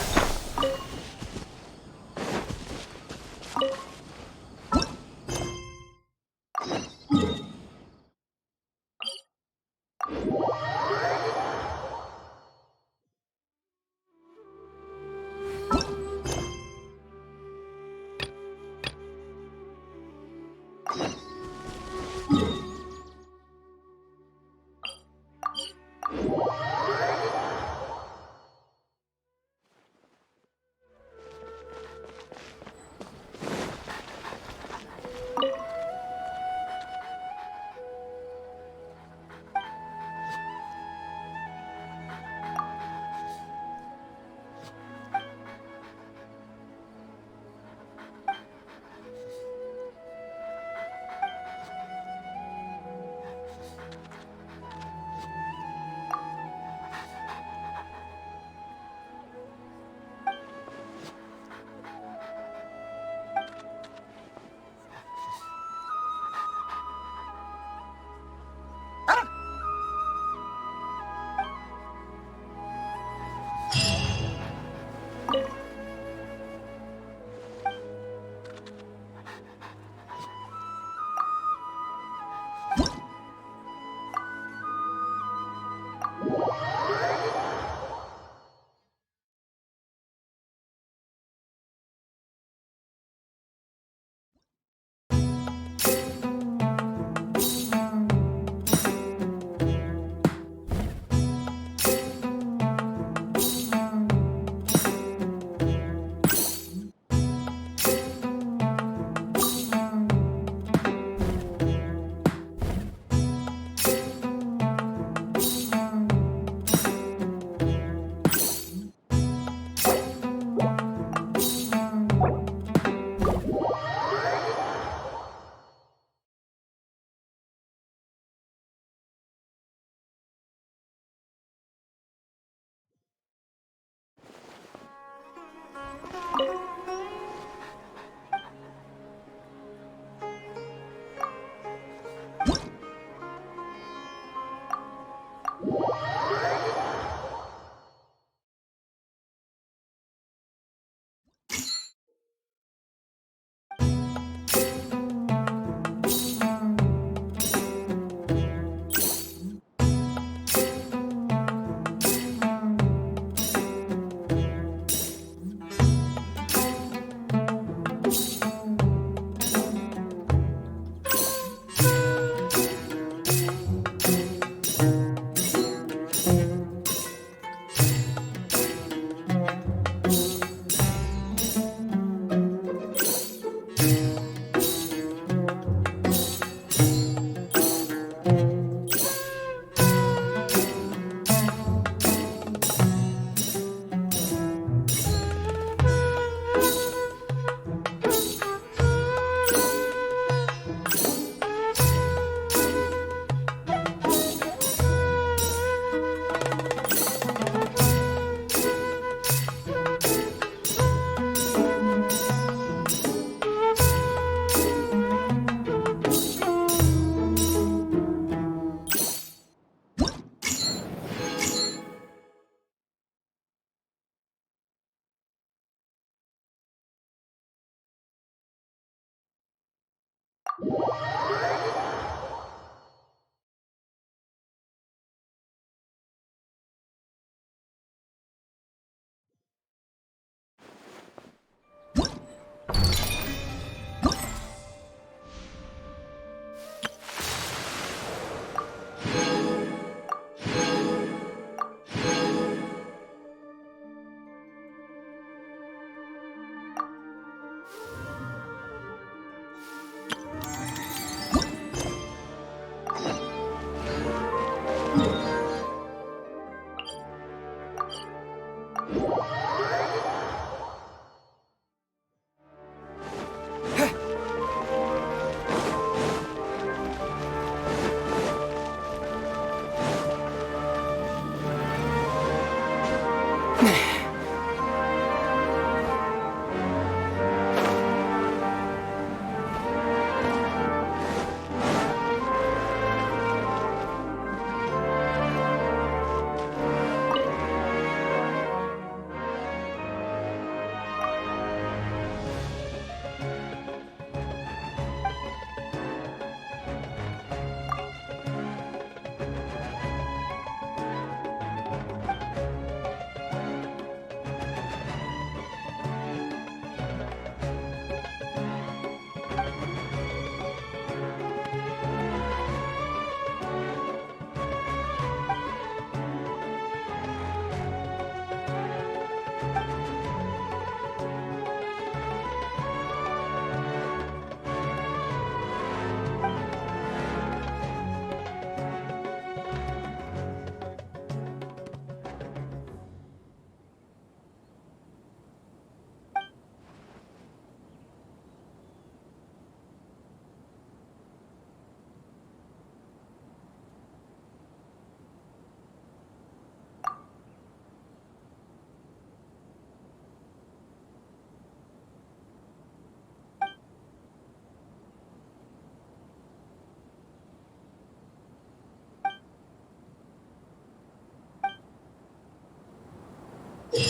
Not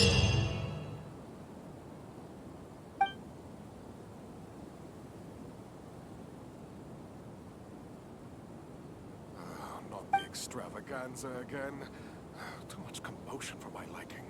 the extravaganza again. Too much commotion for my liking.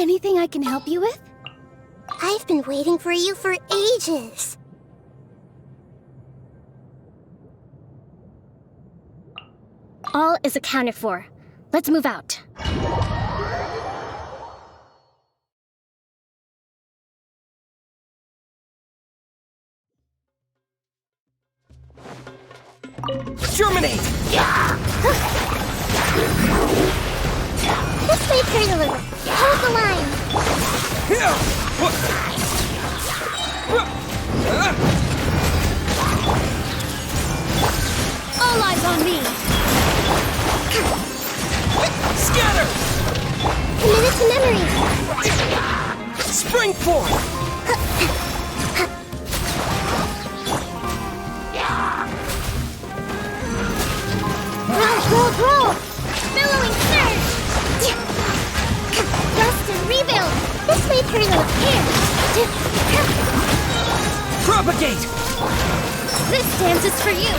Anything I can help you with? I've been waiting for you for ages. All is accounted for. Let's move out. Germinate! This way, Turtle. Hold the line. All eyes on me! Scatter! Committed to memory. Spring forth! Roll! Billowing surge! Rest and rebuild! This way, Turtle. Here! Propagate! This dance is for you!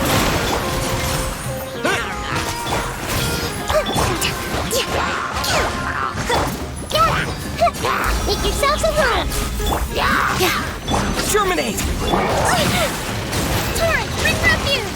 Make yourselves at home! Germinate! Torrent, bring refuge!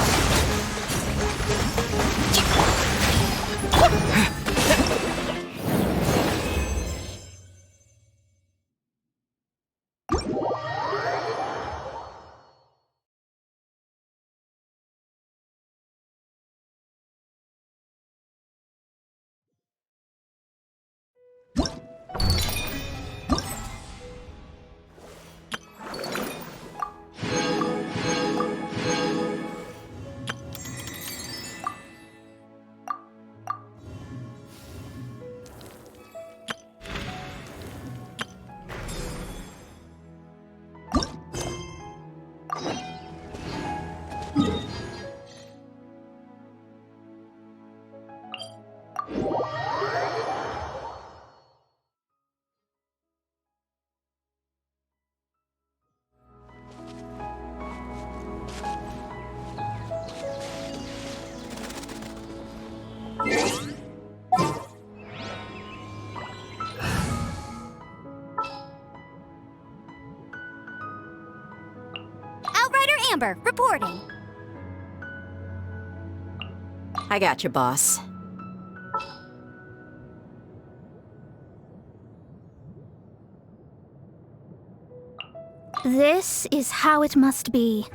Outrider Amber, reporting. I got you, boss. This is how it must be.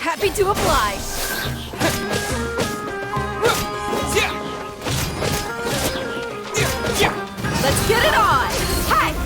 Happy to oblige. Let's get it on! Hey!